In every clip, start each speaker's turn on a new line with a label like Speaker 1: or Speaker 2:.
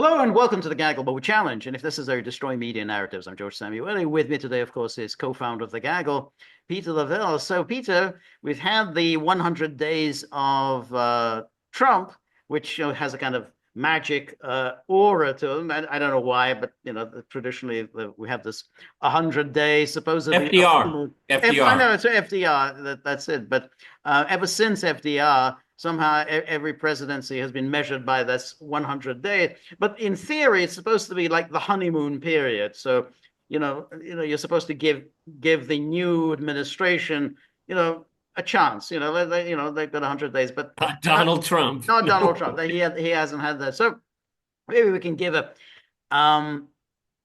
Speaker 1: Hello and welcome to the Gaggle Bowl Challenge. And if this is our Destroy Media Narratives, I'm George Szamuely. With me today, of course, is co-founder of the Gaggle, Peter Lavelle. So, Peter, we've had the 100 days of Trump, which has a kind of magic aura to him. I don't know why, but traditionally we have this 100 days supposedly.
Speaker 2: FDR.
Speaker 1: I know
Speaker 2: FDR.
Speaker 1: it's FDR. That's it. But ever since FDR. Somehow every presidency has been measured by this 100 days. But in theory, it's supposed to be like the honeymoon period. So, you're supposed to give the new administration, a chance. They've got 100 days, but
Speaker 2: Donald Trump.
Speaker 1: not Donald
Speaker 2: No.
Speaker 1: Trump. He hasn't had that. So maybe we can give um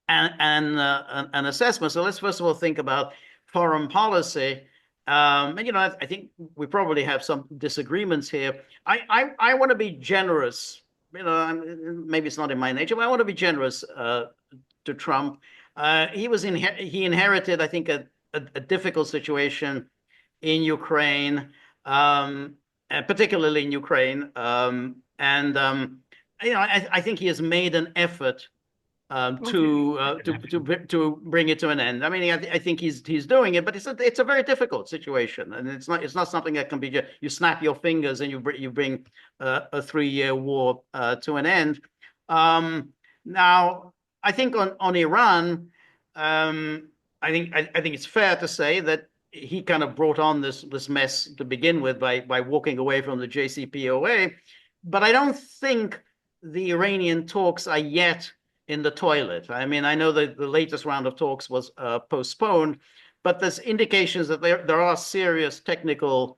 Speaker 1: an assessment. So let's first of all think about foreign policy. And I think we probably have some disagreements here. I want to be generous. Maybe it's not in my nature, but I want to be generous to Trump. He inherited, I think, a difficult situation in Ukraine, particularly in Ukraine, and I think he has made an effort to bring it to an end. I mean, I think he's doing it, but it's a very difficult situation, and it's not something that can be just you snap your fingers and you bring a 3-year war to an end. Now, I think on Iran, I think it's fair to say that he kind of brought on this mess to begin with by walking away from the JCPOA, but I don't think the Iranian talks are yet in the toilet. I mean, I know that the latest round of talks was postponed, but there's indications that there are serious technical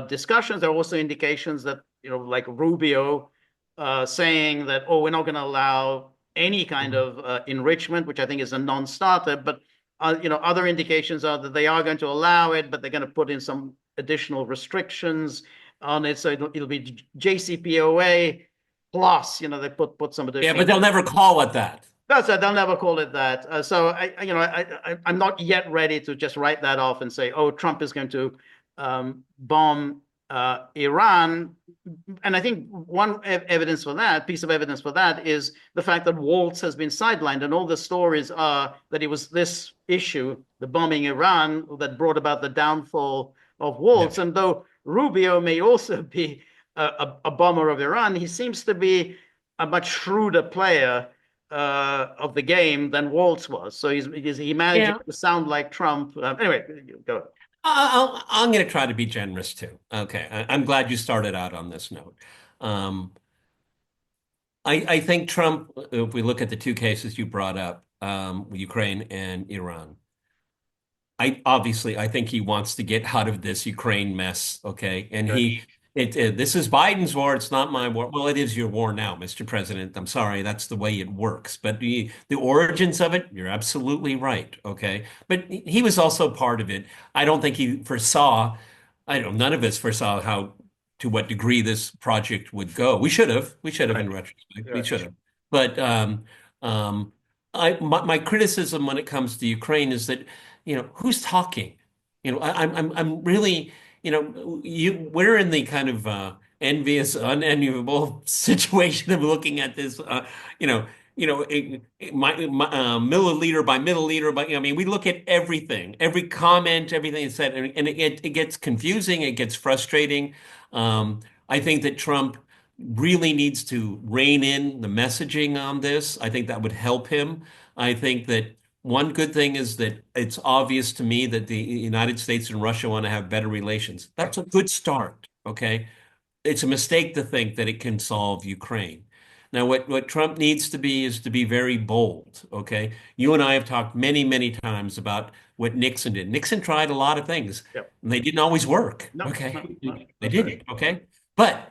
Speaker 1: discussions. There are also indications that, like Rubio saying that, oh, we're not going to allow any kind of enrichment, which I think is a non-starter. But, other indications are that they are going to allow it, but they're going to put in some additional restrictions on it. So it'll be JCPOA plus, they put some
Speaker 2: Yeah,
Speaker 1: additional.
Speaker 2: but they'll never call it that.
Speaker 1: That's it. They'll never call it that. So I'm not yet ready to just write that off and say, oh, Trump is going to bomb Iran. And I think one piece of evidence for that is the fact that Waltz has been sidelined, and all the stories are that it was this issue, the bombing Iran, that brought about the downfall of
Speaker 2: Yeah.
Speaker 1: Waltz. And though Rubio may also be a bomber of Iran, he seems to be a much shrewder player of the game than Waltz was. So he manages
Speaker 2: Yeah.
Speaker 1: to sound like Trump. Anyway, go.
Speaker 2: I'm going to try to be generous too. Okay. I'm glad you started out on this note. Um, I think Trump, if we look at the two cases you brought up, Ukraine and Iran, I think he wants to get out of this Ukraine mess, okay? And
Speaker 1: Good.
Speaker 2: this is Biden's war. It's not my war. Well, it is your war now, Mr. President. I'm sorry, that's the way it works. But the origins of it, you're absolutely right, okay? But he was also part of it. I don't think he foresaw. I don't. None of us foresaw to what degree this project would go. We should have. We should have
Speaker 1: Right.
Speaker 2: in retrospect. We
Speaker 1: Right.
Speaker 2: should have. But um, my criticism when it comes to Ukraine is that who's talking? I'm really, we're in the kind of envious, unenviable situation of looking at this, milliliter by milliliter, but I mean, we look at everything, every comment, everything is said, and it gets confusing, it gets frustrating. I think that Trump really needs to rein in the messaging on this. I think that would help him. I think that one good thing is that it's obvious to me that the United States and Russia want to have better relations. That's a good start, okay? It's a mistake to think that it can solve Ukraine. Now, what Trump needs to be is to be very bold, okay? You and I have talked many, many times about what Nixon did. Nixon tried a lot of things,
Speaker 1: Yep.
Speaker 2: and they didn't always work,
Speaker 1: No,
Speaker 2: okay?
Speaker 1: no, no,
Speaker 2: They
Speaker 1: that's right.
Speaker 2: didn't, okay? But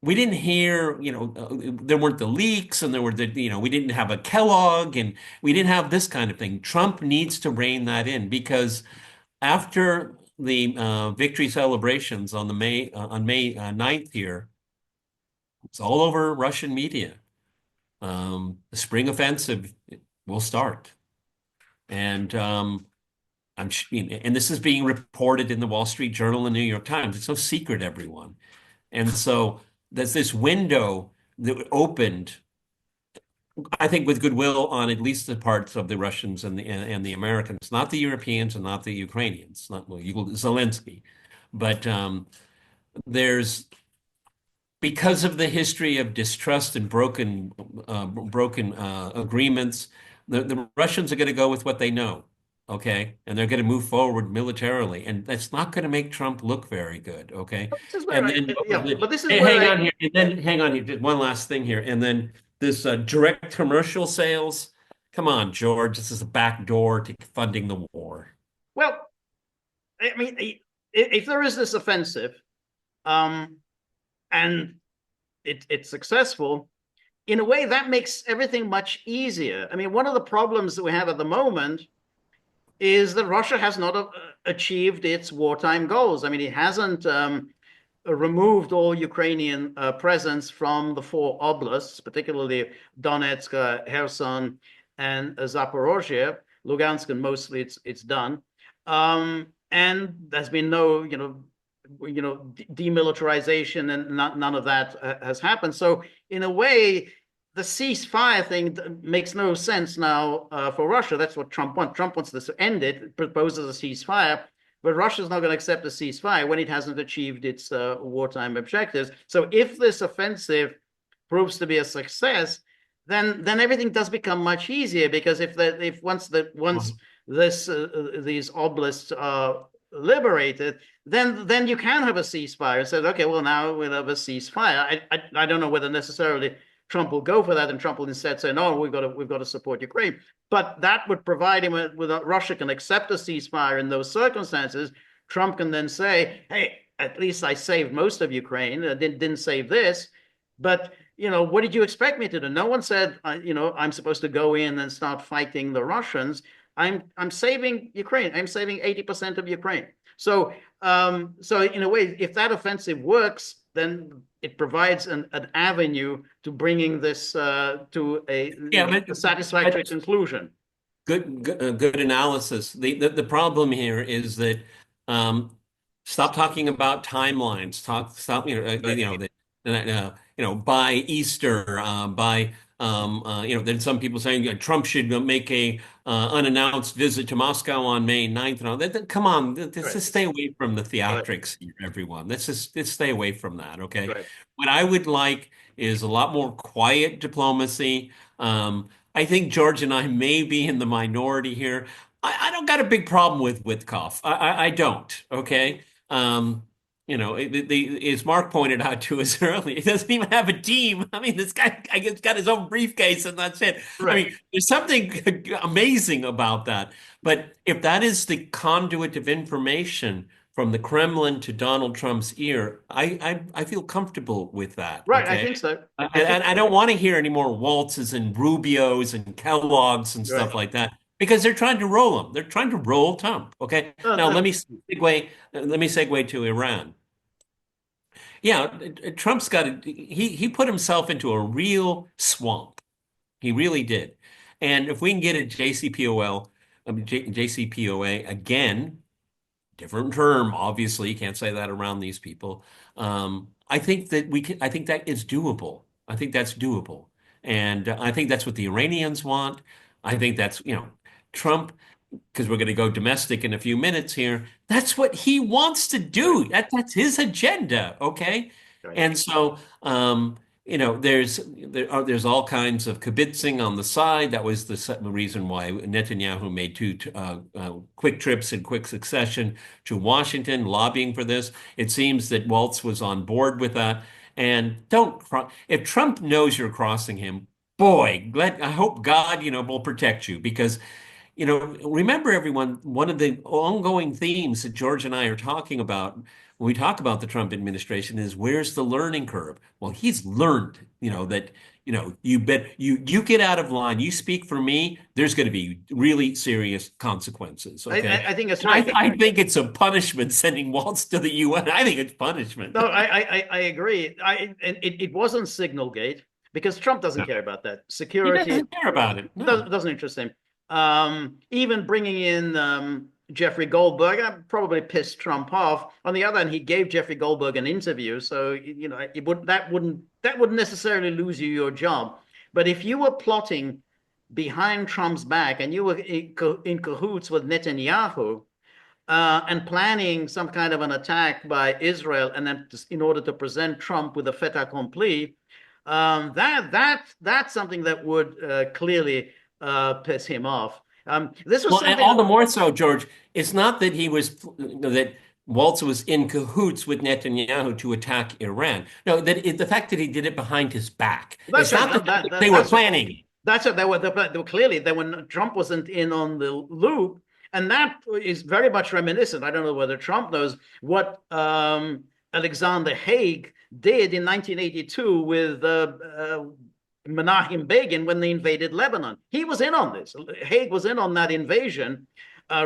Speaker 2: we didn't hear, there weren't the leaks and there were we didn't have a Kellogg and we didn't have this kind of thing. Trump needs to rein that in because after the victory celebrations on May 9th here, it's all over Russian media. The spring offensive will start. And and this is being reported in the Wall Street Journal and New York Times. It's no secret, everyone. And so there's this window that opened, I think, with goodwill on at least the parts of the Russians and the Americans, not the Europeans and not the Ukrainians, not well, Zelensky, but there's because of the history of distrust and broken agreements, the Russians are going to go with what they know, okay, and they're going to move forward militarily, and that's not going to make Trump look very good, okay.
Speaker 1: This is where
Speaker 2: And
Speaker 1: I,
Speaker 2: then
Speaker 1: yeah, but this is
Speaker 2: hey,
Speaker 1: where
Speaker 2: hang
Speaker 1: I,
Speaker 2: on here, and then hang on here, just one last thing here, and then this direct commercial sales. Come on, George, this is a back door to funding the war.
Speaker 1: well, I mean, if there is this offensive, um, and it's successful, in a way that makes everything much easier. I mean, one of the problems that we have at the moment is that Russia has not achieved its wartime goals. I mean, it hasn't removed all Ukrainian presence from the four oblasts, particularly Donetsk, Kherson, and Zaporozhye. Lugansk, and mostly it's done. And there's been no, demilitarization, and none of that has happened. So in a way, the ceasefire thing makes no sense now for Russia. That's what Trump wants. Trump wants this to end it, proposes a ceasefire, but Russia's not going to accept a ceasefire when it hasn't achieved its wartime objectives. So if this offensive proves to be a success, then everything does become much easier, because if once this these oblasts are liberated, then you can have a ceasefire and said, okay, well, now we'll have a ceasefire. I don't know whether necessarily Trump will go for that, and Trump will instead say, no, we've got to support Ukraine. But that would provide him with Russia can accept a ceasefire in those circumstances. Trump can then say, hey, at least I saved most of Ukraine. I didn't save this. But, what did you expect me to do? No one said, I'm supposed to go in and start fighting the Russians. I'm saving Ukraine. I'm saving 80% of Ukraine. So in a way, if that offensive works, then it provides an avenue to bringing this to
Speaker 2: Yeah,
Speaker 1: a satisfactory
Speaker 2: but
Speaker 1: conclusion.
Speaker 2: good analysis. The problem here is that um, stop talking about timelines. Stop.
Speaker 1: Right.
Speaker 2: By Easter, by Then some people saying Trump should make a unannounced visit to Moscow on May 9th. And all that. Come on, let's
Speaker 1: Right.
Speaker 2: just stay away from the
Speaker 1: Right.
Speaker 2: theatrics here, everyone. Let's stay away from that. Okay.
Speaker 1: Right.
Speaker 2: What I would like is a lot more quiet diplomacy. I think George and I may be in the minority here. I don't got a big problem with Witkoff. I don't. Okay. As Mark pointed out to us earlier, he doesn't even have a team. I mean, this guy, I guess, got his own briefcase and that's it. I
Speaker 1: Right.
Speaker 2: mean, there's something amazing about that. But if that is the conduit of information from the Kremlin to Donald Trump's ear, I feel comfortable with that.
Speaker 1: Right. I
Speaker 2: Okay.
Speaker 1: think so. I
Speaker 2: And
Speaker 1: think
Speaker 2: I don't want to hear any more Waltzes and Rubios and Kellogg's and
Speaker 1: right.
Speaker 2: stuff like that because they're trying to roll them. They're trying to roll Trump. Okay. Now let me segue to Iran. Yeah, Trump's he put himself into a real swamp. He really did. And if we can get a JCPOA again, different term, obviously, you can't say that around these people. I think that we can, I think that is doable. I think that's doable. And I think that's what the Iranians want. I think that's, Trump, because we're going to go domestic in a few minutes here. That's what he wants to
Speaker 1: Right.
Speaker 2: do. That's his agenda. Okay.
Speaker 1: Right.
Speaker 2: And so, there's all kinds of kibitzing on the side. That was the reason why Netanyahu made two quick trips in quick succession to Washington, lobbying for this. It seems that Waltz was on board with that. And if Trump knows you're crossing him, boy, I hope God, will protect you because remember everyone, one of the ongoing themes that George and I are talking about when we talk about the Trump administration is where's the learning curve? Well, he's learned, that, you get out of line, you speak for me, there's going to be really serious consequences. Okay.
Speaker 1: I think that's
Speaker 2: And I,
Speaker 1: right.
Speaker 2: I think it's a punishment sending Waltz to the UN. I think it's punishment.
Speaker 1: No, I agree. And it wasn't Signalgate, because Trump doesn't
Speaker 2: No,
Speaker 1: care about that.
Speaker 2: he
Speaker 1: Security
Speaker 2: doesn't care about it. No.
Speaker 1: doesn't interest him. Even bringing in Jeffrey Goldberg. That probably pissed Trump off. On the other hand, he gave Jeffrey Goldberg an interview, so that wouldn't necessarily lose you your job. But if you were plotting behind Trump's back and you were in cahoots with Netanyahu, and planning some kind of an attack by Israel, and then in order to present Trump with a fait accompli, that's something that would clearly piss him off. This was
Speaker 2: Well, and
Speaker 1: something.
Speaker 2: all the more so, George, it's not that he was that Waltz was in cahoots with Netanyahu to attack Iran. No, the fact that he did it behind his back.
Speaker 1: That's
Speaker 2: It's
Speaker 1: right.
Speaker 2: not the fact that they were planning.
Speaker 1: That's it. They were clearly they when Trump wasn't in on the loop, and that is very much reminiscent. I don't know whether Trump knows what Alexander Haig did in 1982 with Menachem Begin when they invaded Lebanon. He was in on this. Haig was in on that invasion.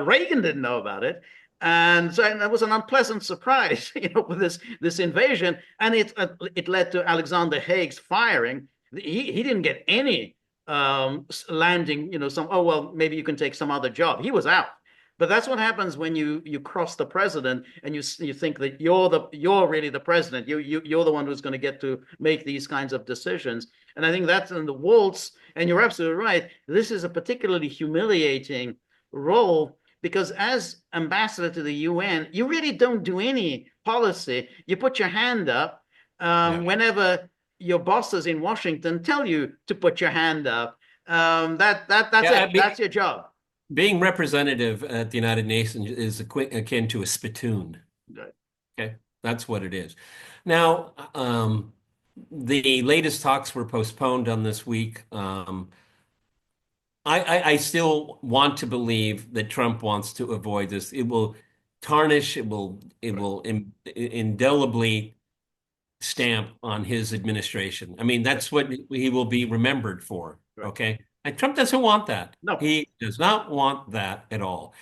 Speaker 1: Reagan didn't know about it. And so that was an unpleasant surprise, with this invasion, and it led to Alexander Haig's firing. He didn't get any landing, maybe you can take some other job. He was out. But that's what happens when you cross the president and you think that you're really the president. You're the one who's going to get to make these kinds of decisions. And I think that's in the Waltz. And you're absolutely right. This is a particularly humiliating role because as ambassador to the UN, you really don't do any policy. You put your hand up
Speaker 2: Yeah.
Speaker 1: whenever your bosses in Washington tell you to put your hand up. That's
Speaker 2: Yeah,
Speaker 1: it. That's your job.
Speaker 2: being representative at the United Nations is akin to a spittoon.
Speaker 1: Right.
Speaker 2: Okay, that's what it is. Now, the latest talks were postponed on this week. I still want to believe that Trump wants to avoid this. It will tarnish, it will indelibly stamp on his administration. I mean, that's what he will be remembered for.
Speaker 1: Right.
Speaker 2: Okay. And Trump doesn't want that.
Speaker 1: No.
Speaker 2: He does not want that at all.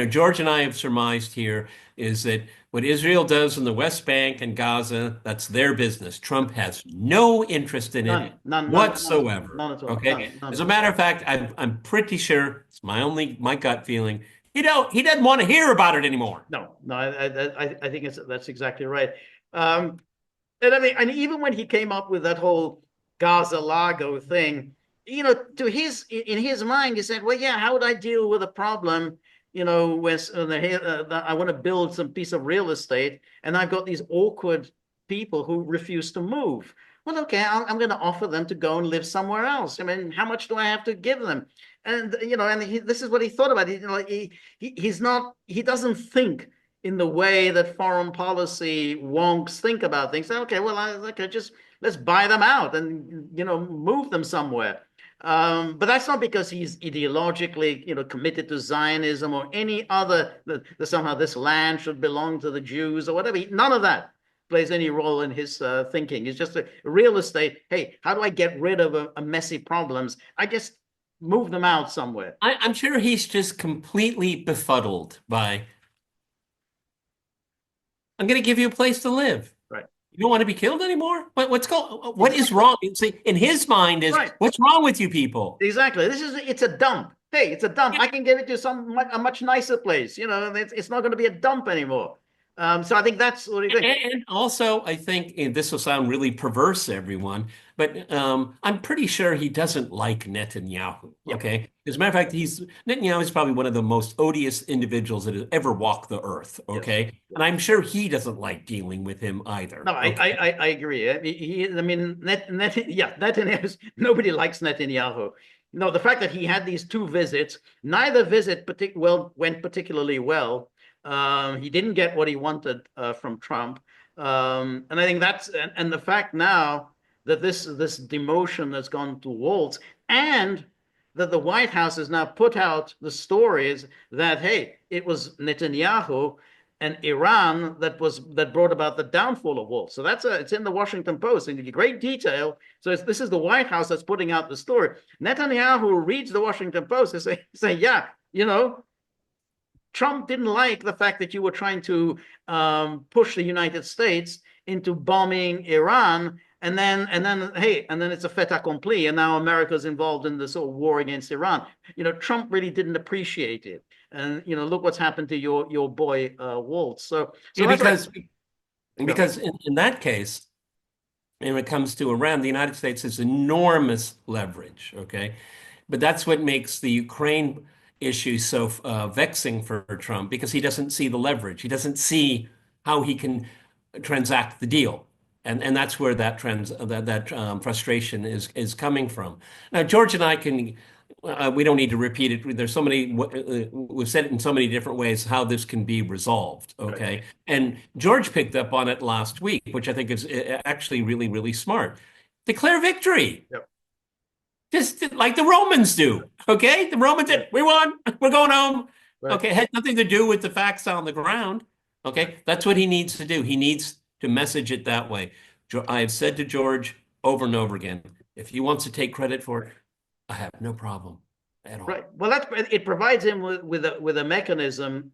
Speaker 2: George and I have surmised here is that what Israel does in the West Bank and Gaza, that's their business. Trump has no interest in it
Speaker 1: None
Speaker 2: whatsoever.
Speaker 1: at all.
Speaker 2: Okay.
Speaker 1: None.
Speaker 2: As a matter of fact, I'm pretty sure it's my gut feeling. He doesn't want to hear about it anymore.
Speaker 1: No. I think that's exactly right. And I mean, and even when he came up with that whole Gaza Lago thing, in his mind, he said, well, yeah, how would I deal with a problem, when I want to build some piece of real estate and I've got these awkward people who refuse to move. Well, okay, I'm going to offer them to go and live somewhere else. I mean, how much do I have to give them? And, this is what he thought about it. He doesn't think in the way that foreign policy wonks think about things. Okay, well, just let's buy them out and, move them somewhere. But that's not because he's ideologically, committed to Zionism or any other, that somehow this land should belong to the Jews or whatever. None of that plays any role in his thinking. It's just a real estate. Hey, how do I get rid of a messy problems? I just move them out somewhere.
Speaker 2: I'm sure he's just completely befuddled by, I'm going to give you a place to live.
Speaker 1: Right.
Speaker 2: You don't want to be killed anymore? What is wrong? See, in his mind is,
Speaker 1: right.
Speaker 2: What's wrong with you people?
Speaker 1: Exactly. It's a dump. Hey, it's a dump. Yeah. I can give it to a much nicer place. It's not going to be a dump anymore. So I think that's what he thinks.
Speaker 2: And also, I think, and this will sound really perverse to everyone, but I'm pretty sure he doesn't like Netanyahu.
Speaker 1: Yep.
Speaker 2: Okay. As a matter of fact, Netanyahu is probably one of the most odious individuals that has ever walked the earth. Okay. Yes. And I'm sure he doesn't like dealing with him either.
Speaker 1: No,
Speaker 2: okay?
Speaker 1: I agree. Netanyahu, nobody likes Netanyahu. No, the fact that he had these two visits, neither visit went particularly well. He didn't get what he wanted from Trump, and I think and the fact now that this demotion has gone to Waltz, and that the White House has now put out the stories that, hey, it was Netanyahu and Iran that brought about the downfall of Waltz. So it's in the Washington Post in great detail. So this is the White House that's putting out the story. Netanyahu reads the Washington Post and say, yeah, Trump didn't like the fact that you were trying to push the United States into bombing Iran, and then it's a fait accompli, and now America's involved in this sort of war against Iran. Trump really didn't appreciate it. And look what's happened to your boy Waltz. So
Speaker 2: Yeah,
Speaker 1: that's why. Yeah,
Speaker 2: because in that case, when it comes to Iran, the United States has enormous leverage. Okay, but that's what makes the Ukraine issue so vexing for Trump because he doesn't see the leverage. He doesn't see how he can transact the deal. And that's where that frustration is coming from. Now, George and I can we don't need to repeat it. There's so many we've said it in so many different ways how this can be resolved.
Speaker 1: right.
Speaker 2: Okay, and George picked up on it last week, which I think is actually really, really smart. Declare victory.
Speaker 1: Yep.
Speaker 2: Just like the Romans do. Okay? The Romans
Speaker 1: Yeah.
Speaker 2: said, we won. We're going home.
Speaker 1: Right.
Speaker 2: Okay. It had nothing to do with the facts on the ground.
Speaker 1: Right.
Speaker 2: Okay. That's what he needs to do. He needs to message it that way. I have said to George over and over again, if he wants to take credit for it, I have no problem at
Speaker 1: Right.
Speaker 2: all.
Speaker 1: Well, it provides him with a mechanism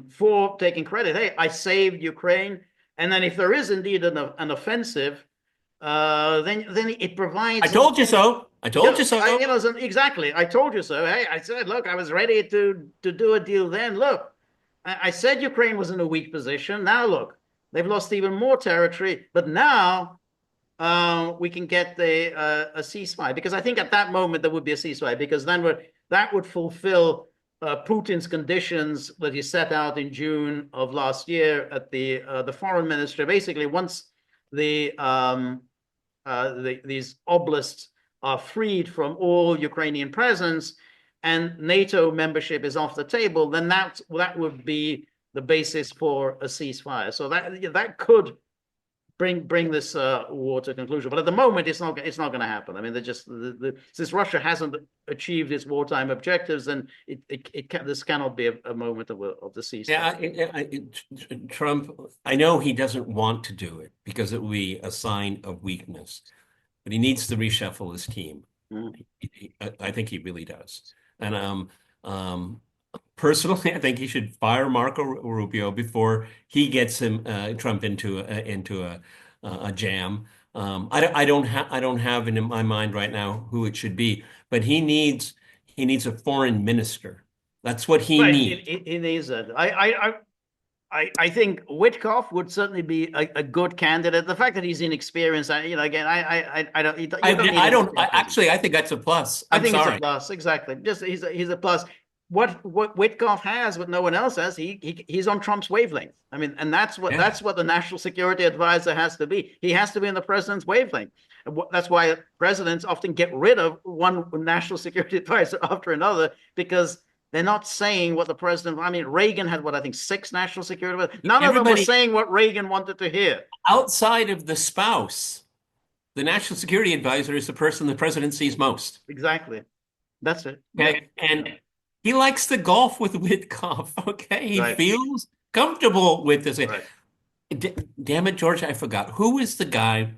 Speaker 1: for taking credit. Hey, I saved Ukraine, and then if there is indeed an offensive, then it
Speaker 2: I
Speaker 1: provides him.
Speaker 2: told you so. I told you so.
Speaker 1: Exactly. I told you so. Hey, I said, look, I was ready to do a deal then. Look, I said Ukraine was in a weak position. Now look, they've lost even more territory, but now we can get a ceasefire because I think at that moment there would be a ceasefire because then that would fulfill Putin's conditions that he set out in June of last year at the foreign ministry. Basically, once the these oblasts are freed from all Ukrainian presence and NATO membership is off the table, then that would be the basis for a ceasefire. So that could bring this war to a conclusion. But at the moment, it's not going to happen. I mean, they're just since Russia hasn't achieved its wartime objectives, then this cannot be a moment of the ceasefire.
Speaker 2: Yeah, Trump, I know he doesn't want to do it because it will be a sign of weakness, but he needs to reshuffle his team.
Speaker 1: Mm.
Speaker 2: I think he really does. And personally, I think he should fire Marco Rubio before he gets Trump into a jam. I don't have it in my mind right now who it should be, but he needs a foreign minister. That's what he
Speaker 1: Right,
Speaker 2: needs.
Speaker 1: he needs it. I think Witkoff would certainly be a good candidate. The fact that he's inexperienced, again, I don't. You don't need
Speaker 2: I
Speaker 1: an
Speaker 2: don't.
Speaker 1: experienced.
Speaker 2: Actually, I think that's a plus.
Speaker 1: I
Speaker 2: I'm
Speaker 1: think it's a
Speaker 2: sorry.
Speaker 1: plus, exactly. Just he's a plus. What Witkoff has, what no one else has, he's on Trump's wavelength. I mean, and
Speaker 2: Yeah.
Speaker 1: that's what the national security advisor has to be. He has to be in the president's wavelength. That's why presidents often get rid of one national security advisor after another because they're not saying what the president. I mean, Reagan had what I think 6 national security advisors. None of them were
Speaker 2: Everybody
Speaker 1: saying what Reagan wanted to hear.
Speaker 2: outside of the spouse, the national security advisor is the person the president sees most.
Speaker 1: Exactly. That's it. Yeah.
Speaker 2: Okay. And he likes to golf with Witkoff. Okay. He
Speaker 1: Right.
Speaker 2: feels comfortable with this.
Speaker 1: Right.
Speaker 2: Damn it, George, I forgot. Who is the guy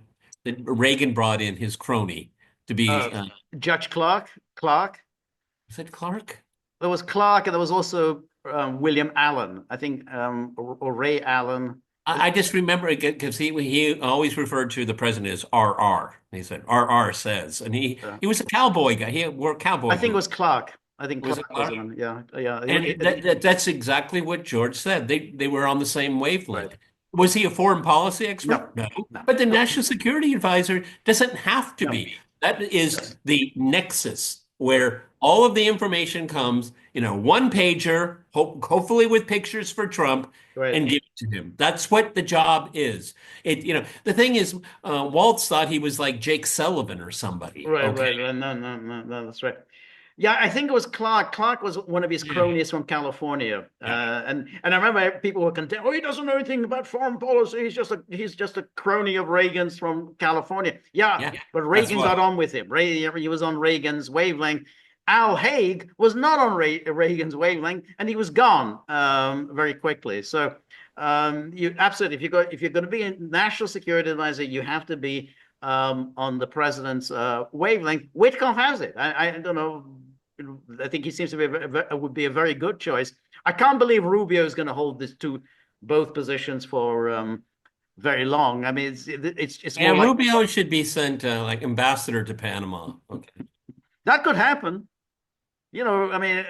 Speaker 2: that Reagan brought in, his crony, to be,
Speaker 1: Uh, Judge Clark.
Speaker 2: is it Clark?
Speaker 1: There was Clark, and there was also William Allen, I think, or Ray Allen.
Speaker 2: I just remember it because he always referred to the president as RR. He said RR says, and
Speaker 1: Uh,
Speaker 2: he was a cowboy guy. He wore
Speaker 1: I
Speaker 2: cowboy
Speaker 1: think it was
Speaker 2: boots.
Speaker 1: Clark. I think
Speaker 2: Was it
Speaker 1: Clark was
Speaker 2: Clark?
Speaker 1: on. Yeah, yeah.
Speaker 2: And that's exactly what George said. They were on the same
Speaker 1: Right.
Speaker 2: wavelength. Was he a foreign policy
Speaker 1: No,
Speaker 2: expert? No.
Speaker 1: no,
Speaker 2: But the
Speaker 1: no,
Speaker 2: national security advisor doesn't have to
Speaker 1: no.
Speaker 2: be. That is
Speaker 1: Yes.
Speaker 2: the nexus
Speaker 1: Right.
Speaker 2: where all of the information comes, one pager, hopefully with pictures for Trump,
Speaker 1: Right.
Speaker 2: and give it to him. That's what the job is. The thing is, Waltz thought he was like Jake Sullivan or somebody.
Speaker 1: Right.
Speaker 2: Okay.
Speaker 1: Right. Right. No, no, no, no. That's right. Yeah, I think it was Clark. Clark was one of his
Speaker 2: Yeah.
Speaker 1: cronies from California,
Speaker 2: Yeah.
Speaker 1: and I remember people were content. Oh, he doesn't know anything about foreign policy. He's just a crony of Reagan's from California. Yeah,
Speaker 2: Yeah.
Speaker 1: but
Speaker 2: As
Speaker 1: Reagan got
Speaker 2: well.
Speaker 1: on with him. He was on Reagan's wavelength. Al Haig was not on Reagan's wavelength, and he was gone very quickly. So you absolutely, if you're going to be a national security advisor, you have to be on the president's wavelength. Witkoff has it. I don't know. I think he seems to be would be a very good choice. I can't believe Rubio is going to hold both positions for very long. I mean, it's
Speaker 2: Yeah,
Speaker 1: more like
Speaker 2: Rubio should be sent like ambassador to Panama. Okay.
Speaker 1: that could happen. I mean,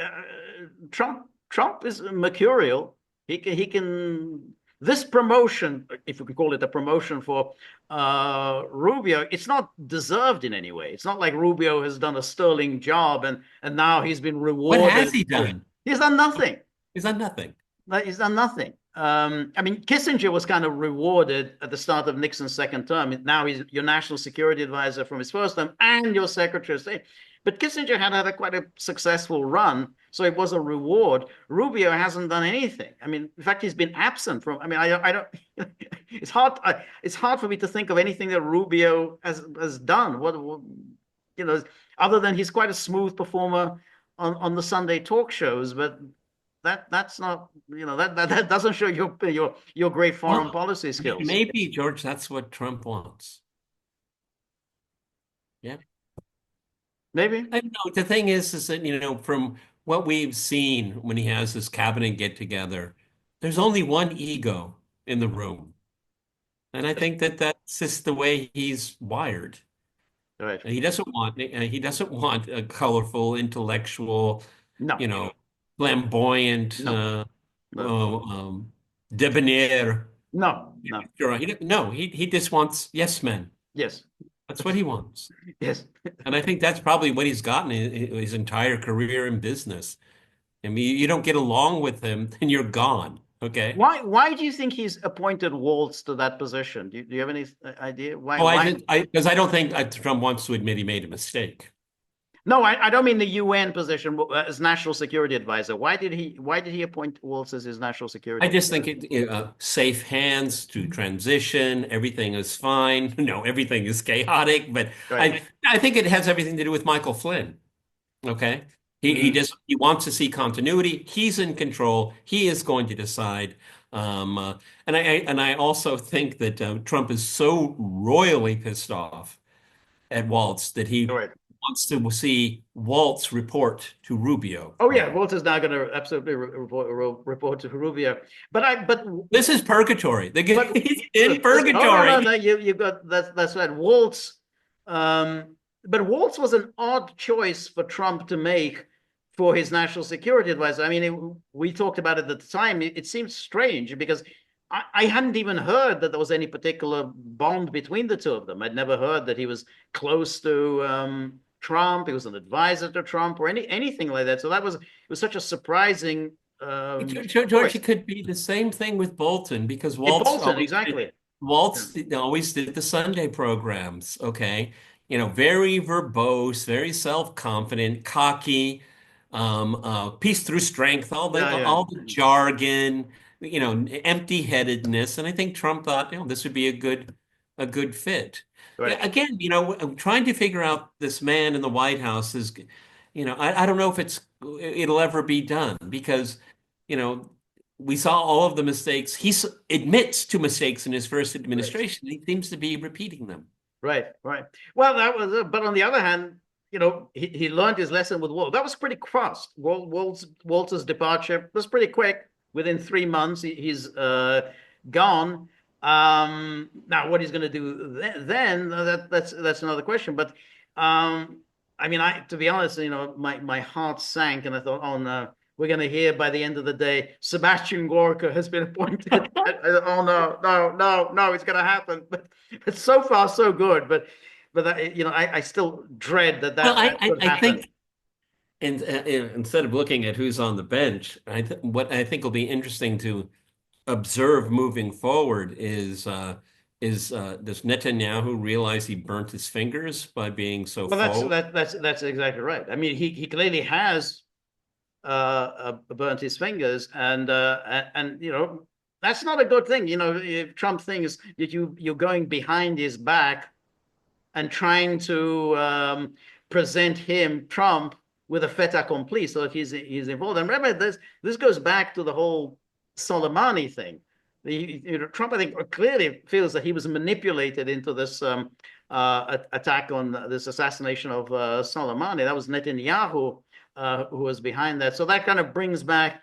Speaker 1: Trump is mercurial. He can this promotion, if we could call it a promotion for Rubio, it's not deserved in any way. It's not like Rubio has done a sterling job and now he's been
Speaker 2: What has
Speaker 1: rewarded.
Speaker 2: he done?
Speaker 1: He's done nothing.
Speaker 2: He's done nothing.
Speaker 1: He's done nothing. I mean, Kissinger was kind of rewarded at the start of Nixon's second term. Now he's your national security advisor from his first term and your secretary of state. But Kissinger had quite a successful run, so it was a reward. Rubio hasn't done anything. I mean, in fact, he's been absent from. I mean, I don't. It's hard. It's hard for me to think of anything that Rubio has done. What you know, other than he's quite a smooth performer on the Sunday talk shows, but that's not that doesn't show your great foreign
Speaker 2: Well,
Speaker 1: policy skills.
Speaker 2: maybe, George, that's what Trump wants. Yeah.
Speaker 1: Maybe.
Speaker 2: I know the thing is that, from what we've seen when he has this cabinet get together, there's only one ego in the room. And I think that that's just the way he's wired.
Speaker 1: Right.
Speaker 2: And he doesn't want a colorful, intellectual,
Speaker 1: No.
Speaker 2: you know, flamboyant,
Speaker 1: No. No.
Speaker 2: debonair.
Speaker 1: No. No.
Speaker 2: No, he just wants yes men.
Speaker 1: Yes.
Speaker 2: That's what he wants.
Speaker 1: Yes.
Speaker 2: And I think that's probably what he's gotten his entire career in business. I mean, you don't get along with him, then you're gone. Okay.
Speaker 1: Why do you think he's appointed Waltz to that position? Do you have any idea why?
Speaker 2: Oh,
Speaker 1: Why?
Speaker 2: because I don't think Trump wants to admit he made a mistake.
Speaker 1: No, I don't mean the UN position as national security advisor. Why did he appoint Waltz as his national security
Speaker 2: I just
Speaker 1: advisor?
Speaker 2: think safe hands to transition. Everything is fine. No, everything is chaotic, but
Speaker 1: Right.
Speaker 2: I think it has everything to do with Michael Flynn. Okay.
Speaker 1: Mhm.
Speaker 2: He wants to see continuity. He's in control. He is going to decide. And I also think that Trump is so royally pissed off at Waltz that he
Speaker 1: Right.
Speaker 2: wants to see Waltz report to Rubio
Speaker 1: Oh yeah,
Speaker 2: now.
Speaker 1: Waltz is now going to absolutely report to Rubio.
Speaker 2: This is purgatory.
Speaker 1: But
Speaker 2: He's in
Speaker 1: oh no,
Speaker 2: purgatory.
Speaker 1: no, you got that's right. Waltz, but Waltz was an odd choice for Trump to make for his national security advisor. I mean, we talked about it at the time. It seems strange because I hadn't even heard that there was any particular bond between the two of them. I'd never heard that he was close to Trump. He was an advisor to Trump or anything like that. So it was such a surprising
Speaker 2: George,
Speaker 1: choice.
Speaker 2: it could be the same thing with Bolton because
Speaker 1: Bolton, exactly. Yeah.
Speaker 2: Waltz always did the Sunday programs. Okay, very verbose, very self-confident, cocky, peace through strength,
Speaker 1: Yeah, yeah.
Speaker 2: all the jargon, empty-headedness, and I think Trump thought, this would be a good fit.
Speaker 1: Right.
Speaker 2: Yeah, again, I'm trying to figure out this man in the White House is, I don't know if it'll ever be done because, you know, we saw all of the mistakes. He admits to mistakes in his first
Speaker 1: Right.
Speaker 2: administration. He seems to be repeating them.
Speaker 1: Right. Right. Well, that was, but on the other hand, he learned his lesson with Waltz. That was pretty fast. Waltz's departure was pretty quick. Within 3 months, he's gone. Now, what he's going to do then, that's another question. But I mean, to be honest, my heart sank, and I thought, oh no, we're going to hear by the end of the day, Sebastian Gorka has been appointed. Oh no, no, no, no, it's going to happen. But it's so far so good. But I still dread that
Speaker 2: Well,
Speaker 1: that could
Speaker 2: I
Speaker 1: happen.
Speaker 2: think, and instead of looking at who's on the bench, what I think will be interesting to observe moving forward is does Netanyahu realize he burnt his fingers by being so
Speaker 1: Well, that's
Speaker 2: forward?
Speaker 1: that, that's exactly right. I mean, he clearly has burnt his fingers, and that's not a good thing. If Trump thinks that you're going behind his back and trying to present him, Trump, with a fait accompli, so he's involved. And remember, this goes back to the whole Soleimani thing. Trump, I think, clearly feels that he was manipulated into this attack on this assassination of Soleimani. That was Netanyahu who was behind that. So that kind of brings back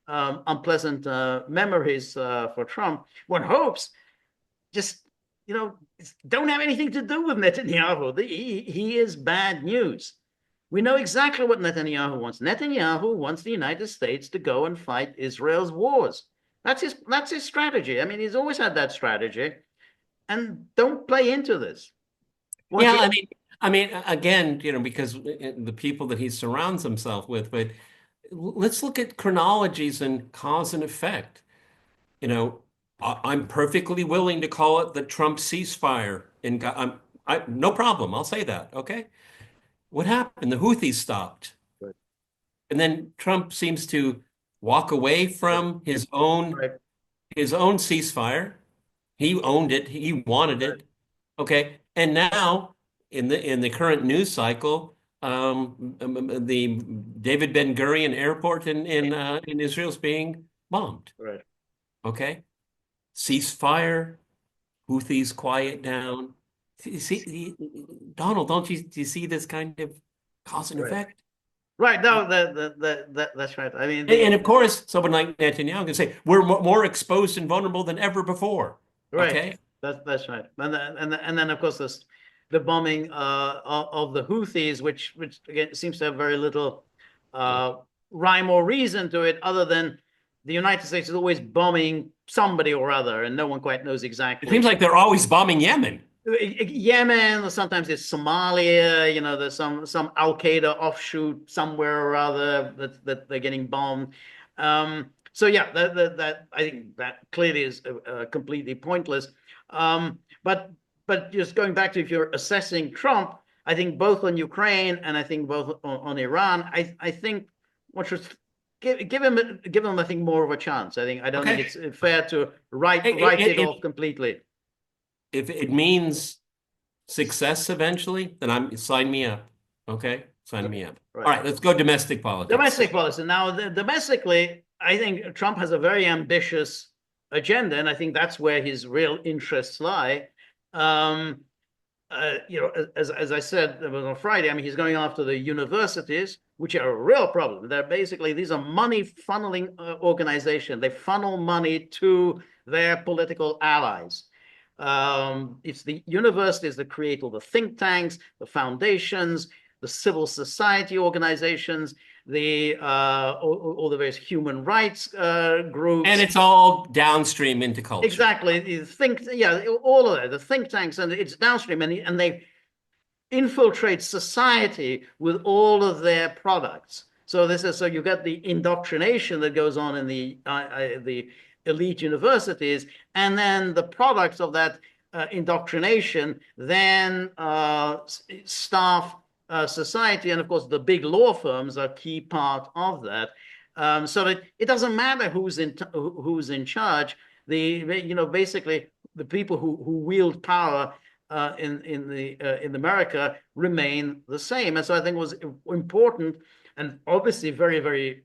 Speaker 1: unpleasant memories for Trump. One hopes just don't have anything to do with Netanyahu. He is bad news. We know exactly what Netanyahu wants. Netanyahu wants the United States to go and fight Israel's wars. That's his strategy. I mean, he's always had that strategy. And don't play into this. Once
Speaker 2: Yeah,
Speaker 1: you
Speaker 2: again, because the people that he surrounds himself with, but let's look at chronologies and cause and effect. You know, I'm perfectly willing to call it the Trump ceasefire. No problem. I'll say that. Okay. What happened? The Houthis stopped.
Speaker 1: right,
Speaker 2: And then Trump seems to walk away
Speaker 1: right,
Speaker 2: from his own ceasefire. He owned it. He wanted
Speaker 1: right,
Speaker 2: it. Okay. And now in the current news cycle, the David Ben Gurion Airport in Israel is being bombed.
Speaker 1: right,
Speaker 2: Okay. Ceasefire. Houthis quiet down. Donald, do you see this kind of cause and
Speaker 1: right.
Speaker 2: effect?
Speaker 1: Right. No, that's right. I mean,
Speaker 2: And of course, someone like Netanyahu can say we're more exposed and vulnerable than ever before.
Speaker 1: right.
Speaker 2: Okay.
Speaker 1: That's right. And then of course this the bombing of the Houthis, which again seems to have very little uh rhyme or reason to it, other than the United States is always bombing somebody or other, and no one quite knows
Speaker 2: It seems
Speaker 1: exactly.
Speaker 2: like they're always bombing Yemen.
Speaker 1: Yemen, or sometimes it's Somalia, there's some Al Qaeda offshoot somewhere or other that they're getting bombed. So yeah, that I think that clearly is completely pointless. But just going back to, if you're assessing Trump, I think both on Ukraine and I think both on Iran, I think what should give him I think more of a chance. I don't think
Speaker 2: Okay.
Speaker 1: it's fair to write
Speaker 2: It,
Speaker 1: write
Speaker 2: it,
Speaker 1: it
Speaker 2: it,
Speaker 1: off completely.
Speaker 2: if it means success eventually, then sign me up. Okay? Sign me up.
Speaker 1: Right.
Speaker 2: All right, let's go domestic politics.
Speaker 1: Domestic policy. Now, domestically, I think Trump has a very ambitious agenda, and I think that's where his real interests lie. Um, as I said on Friday, I mean, he's going after the universities, which are a real problem. They're basically, these are money funneling organization. They funnel money to their political allies. It's the universities that create all the think tanks, the foundations, the civil society organizations, all the various human rights
Speaker 2: And
Speaker 1: groups.
Speaker 2: it's all downstream into culture.
Speaker 1: Exactly. Yeah, all of that, the think tanks, and it's downstream, and they infiltrate society with all of their products. So you get the indoctrination that goes on in the elite universities, and then the products of that indoctrination then staff society, and of course the big law firms are a key part of that. So that it doesn't matter who's in charge. Basically the people who wield power in America remain the same. And so I think it was important and obviously very, very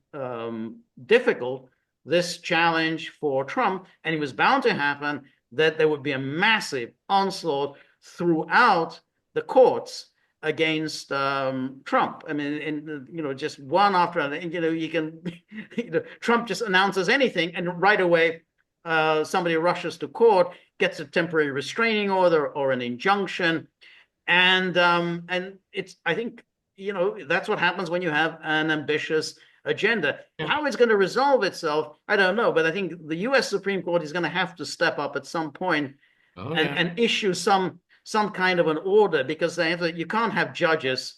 Speaker 1: difficult, this challenge for Trump, and it was bound to happen, that there would be a massive onslaught throughout the courts against Trump. I mean, just one after another. You can, Trump just announces anything, and right away, somebody rushes to court, gets a temporary restraining order or an injunction, and it's, I think, that's what happens when you have an ambitious agenda.
Speaker 2: Yeah.
Speaker 1: How it's going to resolve itself, I don't know, but I think the U.S. Supreme Court is going to have to step up at some point
Speaker 2: Oh,
Speaker 1: and
Speaker 2: yeah.
Speaker 1: and issue some kind of an order, because you can't have judges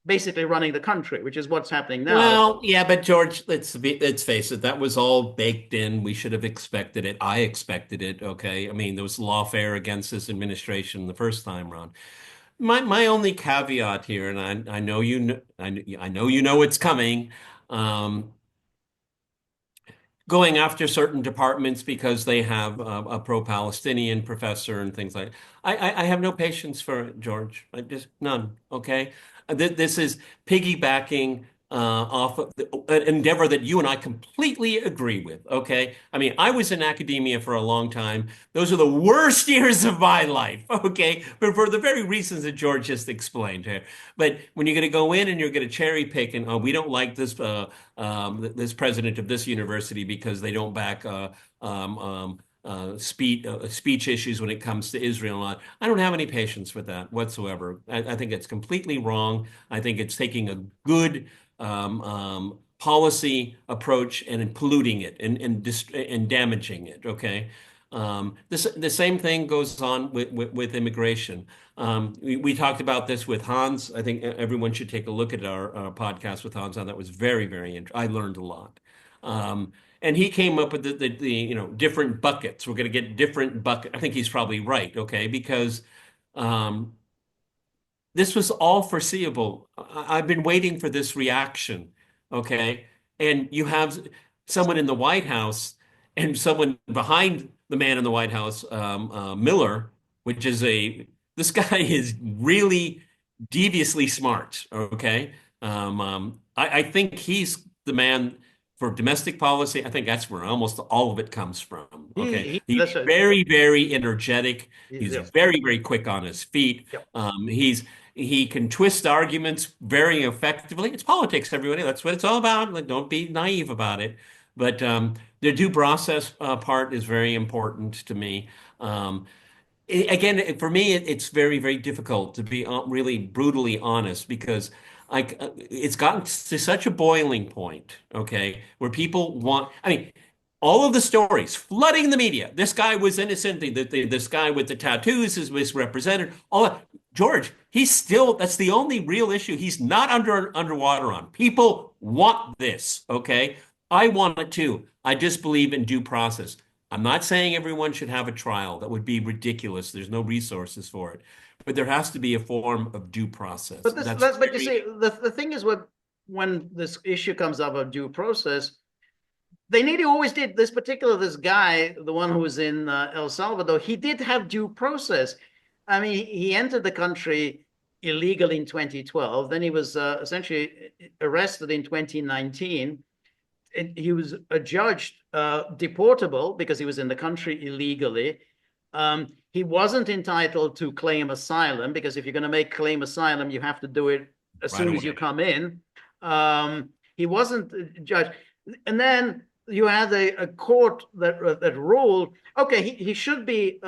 Speaker 1: basically running the country, which is what's happening now.
Speaker 2: Well, yeah, but George, let's face it, that was all baked in. We should have expected it. I expected it. Okay. I mean, there was lawfare against this administration the first time around. My only caveat here, and I know I know you know it's coming. Um, Going after certain departments because they have a pro-Palestinian professor and things like that. I have no patience for it, George. I just none. Okay, this is piggybacking off of an endeavor that you and I completely agree with. Okay, I mean, I was in academia for a long time. Those are the worst years of my life. Okay, but for the very reasons that George just explained here. But when you're going to go in and you're going to cherry pick and, oh, we don't like this president of this university because they don't back speech issues when it comes to Israel. I don't have any patience with that whatsoever. I think it's completely wrong. I think it's taking a good policy approach and polluting it and damaging it. Okay. The same thing goes on with immigration. We talked about this with Hans. I think everyone should take a look at our podcast with Hans on that was very, very interesting. I learned a lot. And he came up with the different buckets. We're going to get different bucket. I think he's probably right, okay? Because um, this was all foreseeable. I've been waiting for this reaction, okay? And you have someone in the White House and someone behind the man in the White House, Miller, which is this guy is really deviously smart, okay? I think he's the man for domestic policy. I think that's where almost all of it comes from, okay? He's
Speaker 1: That's a,
Speaker 2: very, very energetic. He's
Speaker 1: yes.
Speaker 2: very, very quick on his feet.
Speaker 1: Yep.
Speaker 2: He can twist arguments very effectively. It's politics, everybody. That's what it's all about. Like, don't be naive about it. But the due process part is very important to me. Um, Again, for me, it's very, very difficult to be really brutally honest because it's gotten to such a boiling point, okay, where people want, I mean, all of the stories flooding the media. This guy was innocent. This guy with the tattoos is misrepresented. George, that's the only real issue. He's not underwater on. People want this, okay? I want it too. I just believe in due process. I'm not saying everyone should have a trial. That would be ridiculous. There's no resources for it. But there has to be a form of due process. That's
Speaker 1: But you
Speaker 2: very,
Speaker 1: see, the thing is, when this issue comes up of due process, they nearly always did. This guy, the one who was in El Salvador, he did have due process. I mean, he entered the country illegally in 2012. Then he was essentially arrested in 2019. He was adjudged deportable because he was in the country illegally. He wasn't entitled to claim asylum because if you're going to claim asylum, you have to do it as
Speaker 2: right
Speaker 1: soon as you
Speaker 2: away.
Speaker 1: come in. He wasn't judged, and then you had a court that ruled, okay, he should be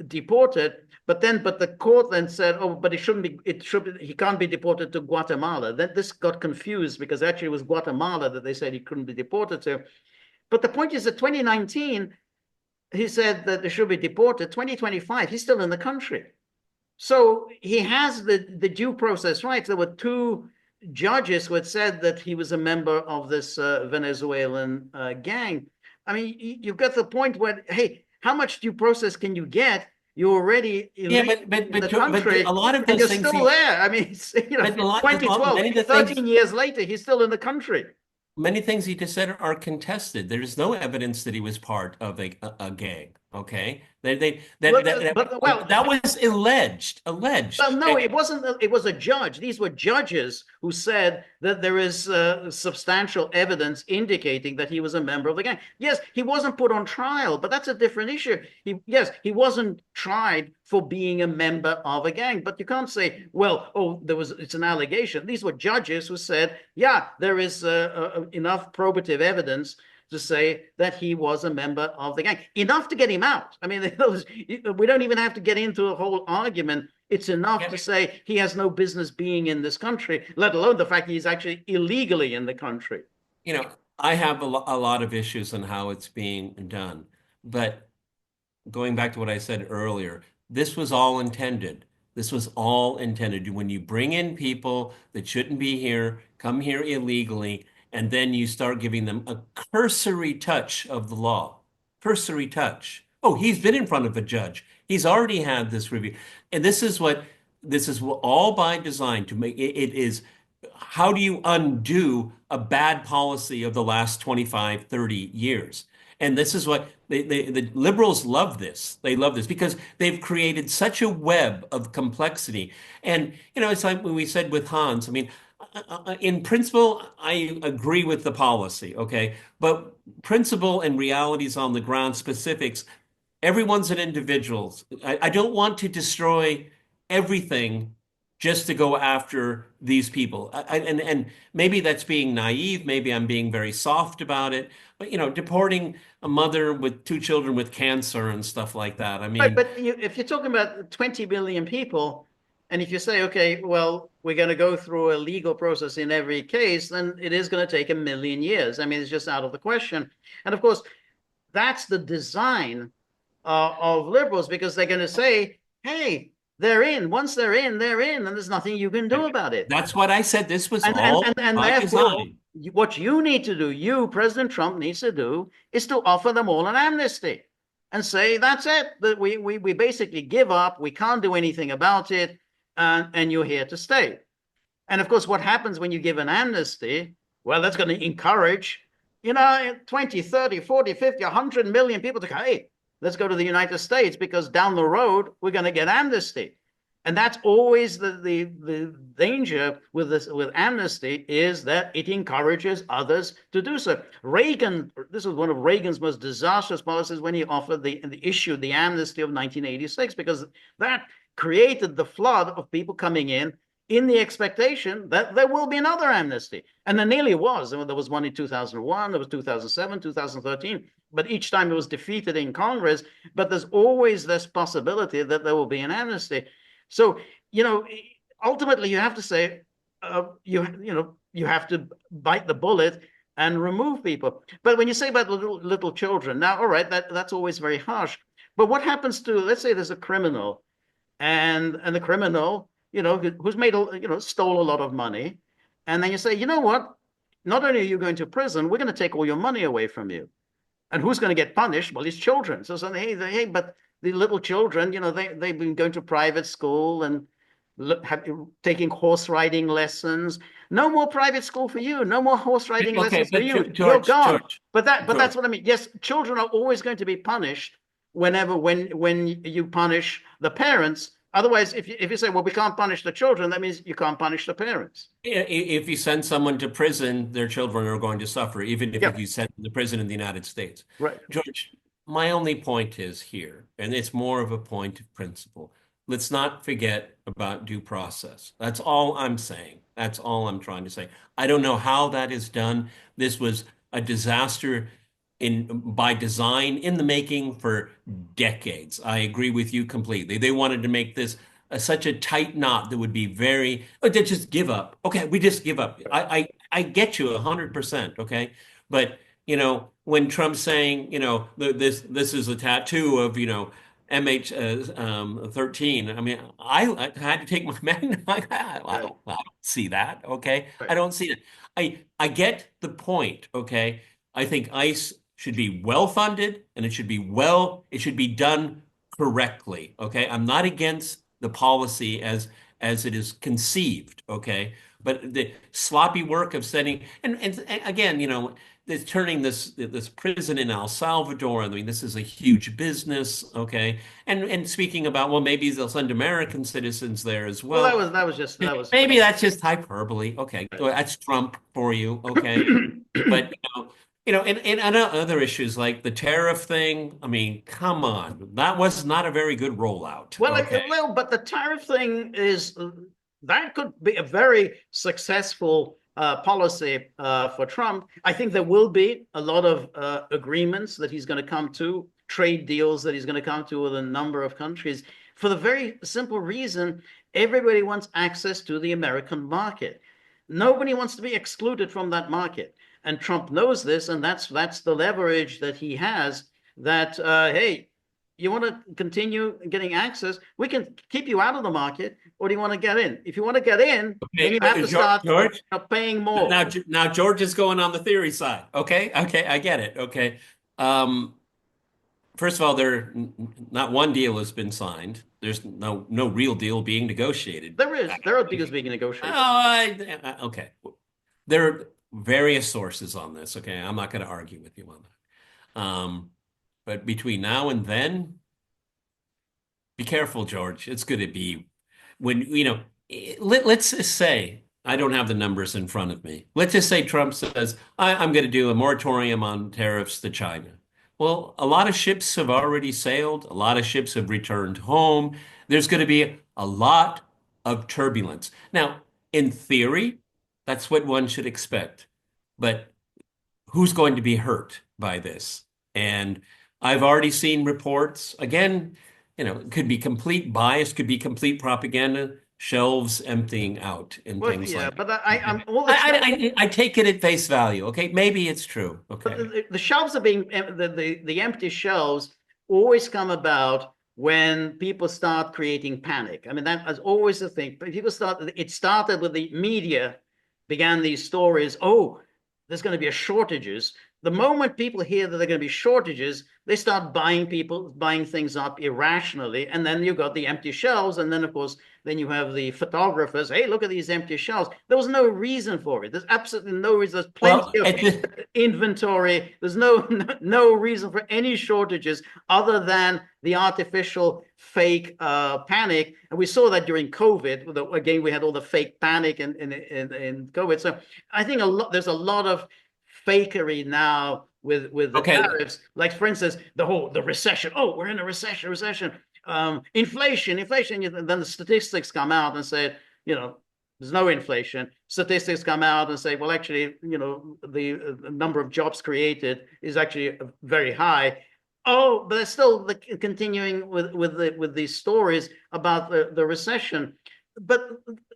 Speaker 1: deported, but the court then said, oh, but he can't be deported to Guatemala. Then this got confused because actually it was Guatemala that they said he couldn't be deported to. But the point is that 2019, he said that they should be deported. 2025, he's still in the country. So he has the due process rights. There were two judges who had said that he was a member of this Venezuelan gang. I mean, you've got the point where, hey, how much due process can you get? You're already
Speaker 2: Yeah,
Speaker 1: illegal in the
Speaker 2: but a
Speaker 1: country,
Speaker 2: lot of
Speaker 1: and
Speaker 2: those
Speaker 1: you're
Speaker 2: things
Speaker 1: still there. I mean,
Speaker 2: but
Speaker 1: 2012,
Speaker 2: many of the things
Speaker 1: 13 years later, he's still in the country.
Speaker 2: many things he just said are contested. There is no evidence that he was part of a gang. Okay,
Speaker 1: Well,
Speaker 2: that was alleged.
Speaker 1: no, it wasn't. It was a judge. These were judges who said that there is substantial evidence indicating that he was a member of the gang. Yes, he wasn't put on trial, but that's a different issue. He wasn't tried for being a member of a gang. But you can't say, well, oh, it's an allegation. These were judges who said, yeah, there is enough probative evidence to say that he was a member of the gang. Enough to get him out. I mean, we don't even have to get into a whole argument. It's enough to say he has no business being in this country, let alone the fact he's actually illegally in the country.
Speaker 2: I have a lot of issues on how it's being done, but going back to what I said earlier, this was all intended. This was all intended. When you bring in people that shouldn't be here, come here illegally, and then you start giving them a cursory touch of the law. Cursory touch. Oh, he's been in front of a judge. He's already had this review. And this is all by design to make it is how do you undo a bad policy of the last 25, 30 years? And this is what the liberals love this. They love this because they've created such a web of complexity. And, it's like when we said with Hans, I mean, in principle, I agree with the policy, okay? But principle and realities on the ground, specifics, everyone's an individual. I don't want to destroy everything just to go after these people. And maybe that's being naive. Maybe I'm being very soft about it. But deporting a mother with two children with cancer and stuff like that. I
Speaker 1: Right,
Speaker 2: mean,
Speaker 1: but if you're talking about 20 billion people, and if you say, okay, well, we're going to go through a legal process in every case, then it is going to take 1 million years. I mean, it's just out of the question. And of course, that's the design of liberals because they're going to say, hey, they're in. Once they're in, they're in, and there's nothing you can do about it.
Speaker 2: that's what I said. This was
Speaker 1: And and
Speaker 2: all
Speaker 1: and, and
Speaker 2: by
Speaker 1: therefore,
Speaker 2: design.
Speaker 1: what you need to do, President Trump needs to do, is to offer them all an amnesty and say, that's it. That we basically give up. We can't do anything about it, and you're here to stay. And of course, what happens when you give an amnesty? Well, that's going to encourage, 20, 30, 40, 50, 100 million people to go, hey, let's go to the United States because down the road, we're going to get amnesty. And that's always the danger with this with amnesty is that it encourages others to do so. Reagan, this was one of Reagan's most disastrous policies when he offered the issued the amnesty of 1986 because that created the flood of people coming in the expectation that there will be another amnesty. And there nearly was. I mean, there was one in 2001, there was 2007, 2013, but each time it was defeated in Congress. But there's always this possibility that there will be an amnesty. So, ultimately you have to say, you have to bite the bullet and remove people. But when you say about little children, now, all right, that's always very harsh. But what happens to, let's say there's a criminal and the criminal, who's made, stole a lot of money. And then you say, you know what? Not only are you going to prison, we're going to take all your money away from you. And who's going to get punished? Well, his children. So, hey, but the little children, they've been going to private school and taking horse riding lessons. No more private school for you. No more horse riding
Speaker 2: Okay,
Speaker 1: lessons for
Speaker 2: but
Speaker 1: you. You're
Speaker 2: George,
Speaker 1: gone.
Speaker 2: George,
Speaker 1: But
Speaker 2: George.
Speaker 1: that's what I mean. Yes, children are always going to be punished when you punish the parents. Otherwise, if you say, well, we can't punish the children, that means you can't punish the parents.
Speaker 2: If you send someone to prison, their children are going to suffer, even if
Speaker 1: Yeah,
Speaker 2: you send them to prison in the United States.
Speaker 1: right.
Speaker 2: George, my only point is here, and it's more of a point of principle. Let's not forget about due process. That's all I'm saying. That's all I'm trying to say. I don't know how that is done. This was a disaster by design in the making for decades. I agree with you completely. They wanted to make this such a tight knot that would be very, oh, they just give up. Okay, we just give up. I get you 100%. Okay, but when Trump's saying, this is a tattoo of, MH13. I mean, I had to take my man. I don't see that. Okay,
Speaker 1: Right.
Speaker 2: I don't see it. I get the point. Okay, I think ICE should be well funded and it should be done correctly. Okay, I'm not against the policy as it is conceived. Okay, but the sloppy work of setting and again, this turning this prison in El Salvador. I mean, this is a huge business. Okay, and speaking about, well, maybe they'll send American citizens there as
Speaker 1: Well, that
Speaker 2: well.
Speaker 1: was that was just that was
Speaker 2: Maybe that's just hyperbole. Okay, well, that's Trump for you. Okay, but and other issues like the tariff thing. I mean, come on, that was not a very good rollout.
Speaker 1: Well,
Speaker 2: Okay,
Speaker 1: but the tariff thing is that could be a very successful policy for Trump. I think there will be a lot of agreements that he's going to come to, trade deals that he's going to come to with a number of countries, for the very simple reason everybody wants access to the American market. Nobody wants to be excluded from that market, and Trump knows this, and that's the leverage that he has. That hey, you want to continue getting access, we can keep you out of the market, or do you want to get in? If you want to get in, then
Speaker 2: okay,
Speaker 1: you have to
Speaker 2: George.
Speaker 1: start
Speaker 2: George,
Speaker 1: paying more.
Speaker 2: now George is going on the theory side. Okay, okay, I get it. Okay, um, first of all, not one deal has been signed. There's no real deal being negotiated.
Speaker 1: There are deals being
Speaker 2: Oh,
Speaker 1: negotiated.
Speaker 2: okay. There are various sources on this. Okay, I'm not going to argue with you on that. But between now and then, be careful, George. It's going to be when, let's just say, I don't have the numbers in front of me. Let's just say Trump says, I'm going to do a moratorium on tariffs to China. Well, a lot of ships have already sailed. A lot of ships have returned home. There's going to be a lot of turbulence. Now, in theory, that's what one should expect. But who's going to be hurt by this? And I've already seen reports, again, it could be complete bias, could be complete propaganda, shelves emptying out and
Speaker 1: Well,
Speaker 2: things
Speaker 1: yeah,
Speaker 2: like
Speaker 1: but
Speaker 2: that.
Speaker 1: I'm all the shelves.
Speaker 2: I take it at face value. Okay, maybe it's true.
Speaker 1: But
Speaker 2: Okay.
Speaker 1: the shelves are being the empty shelves always come about when people start creating panic. I mean, that is always the thing. People start. It started with the media began these stories. Oh, there's going to be a shortages. The moment people hear that there are going to be shortages, they start buying things up irrationally, and then you've got the empty shelves, and then of course then you have the photographers. Hey, look at these empty shelves. There was no reason for it. There's absolutely no reason. There's
Speaker 2: Well,
Speaker 1: plenty of inventory. There's no reason for any shortages other than the artificial fake panic. And we saw that during COVID. Again, we had all the fake panic in COVID. So I think there's a lot of fakery now with the
Speaker 2: okay.
Speaker 1: tariffs. Like for instance, the recession. Oh, we're in a recession. Inflation. Then the statistics come out and say, there's no inflation. Statistics come out and say, well, actually, the number of jobs created is actually very high. Oh, but they're still continuing with these stories about the recession. But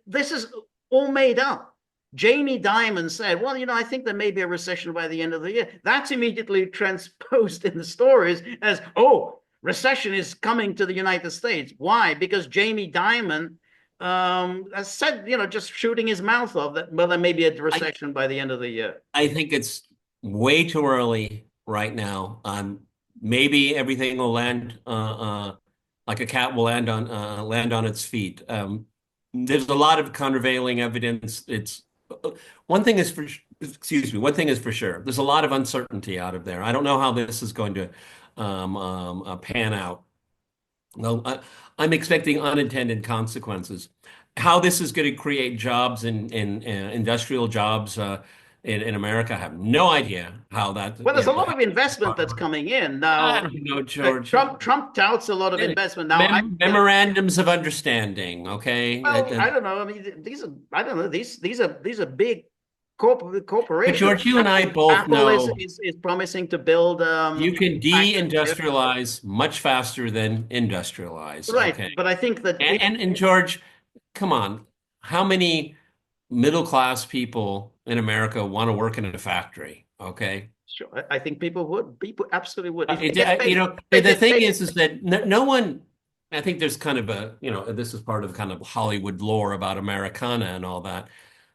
Speaker 1: this is all made up. Jamie Dimon said, well, I think there may be a recession by the end of the year. That's immediately transposed in the stories as, oh, recession is coming to the United States. Why? Because Jamie Dimon has said, just shooting his mouth off that, well, there may be a
Speaker 2: I,
Speaker 1: recession by the end of the year.
Speaker 2: I think it's way too early right now. Maybe everything will land like a cat will land on its feet. There's a lot of countervailing evidence. It's one thing is for excuse me. One thing is for sure. There's a lot of uncertainty out of there. I don't know how this is going to pan out. Well, I'm expecting unintended consequences. How this is going to create jobs in industrial jobs in America, I have no idea how that,
Speaker 1: Well, there's a lot of investment that's coming in
Speaker 2: I
Speaker 1: now.
Speaker 2: don't know, George.
Speaker 1: Trump touts a lot of investment now.
Speaker 2: Memorandums of understanding, okay?
Speaker 1: Well, I don't know. I mean, these are I don't know. These are big
Speaker 2: But
Speaker 1: corporations.
Speaker 2: George, you and I both
Speaker 1: Apple is,
Speaker 2: know
Speaker 1: is is promising to build
Speaker 2: you can
Speaker 1: factories here.
Speaker 2: deindustrialize much faster than industrialize,
Speaker 1: Right,
Speaker 2: okay?
Speaker 1: but I think that people
Speaker 2: And George, come on, how many middle class people in America want to work in a factory? Okay.
Speaker 1: sure. I think people absolutely would if they get
Speaker 2: You
Speaker 1: paid.
Speaker 2: know,
Speaker 1: They
Speaker 2: the
Speaker 1: get
Speaker 2: thing
Speaker 1: paid.
Speaker 2: is that no one, I think there's kind of this is part of kind of Hollywood lore about Americana and all that.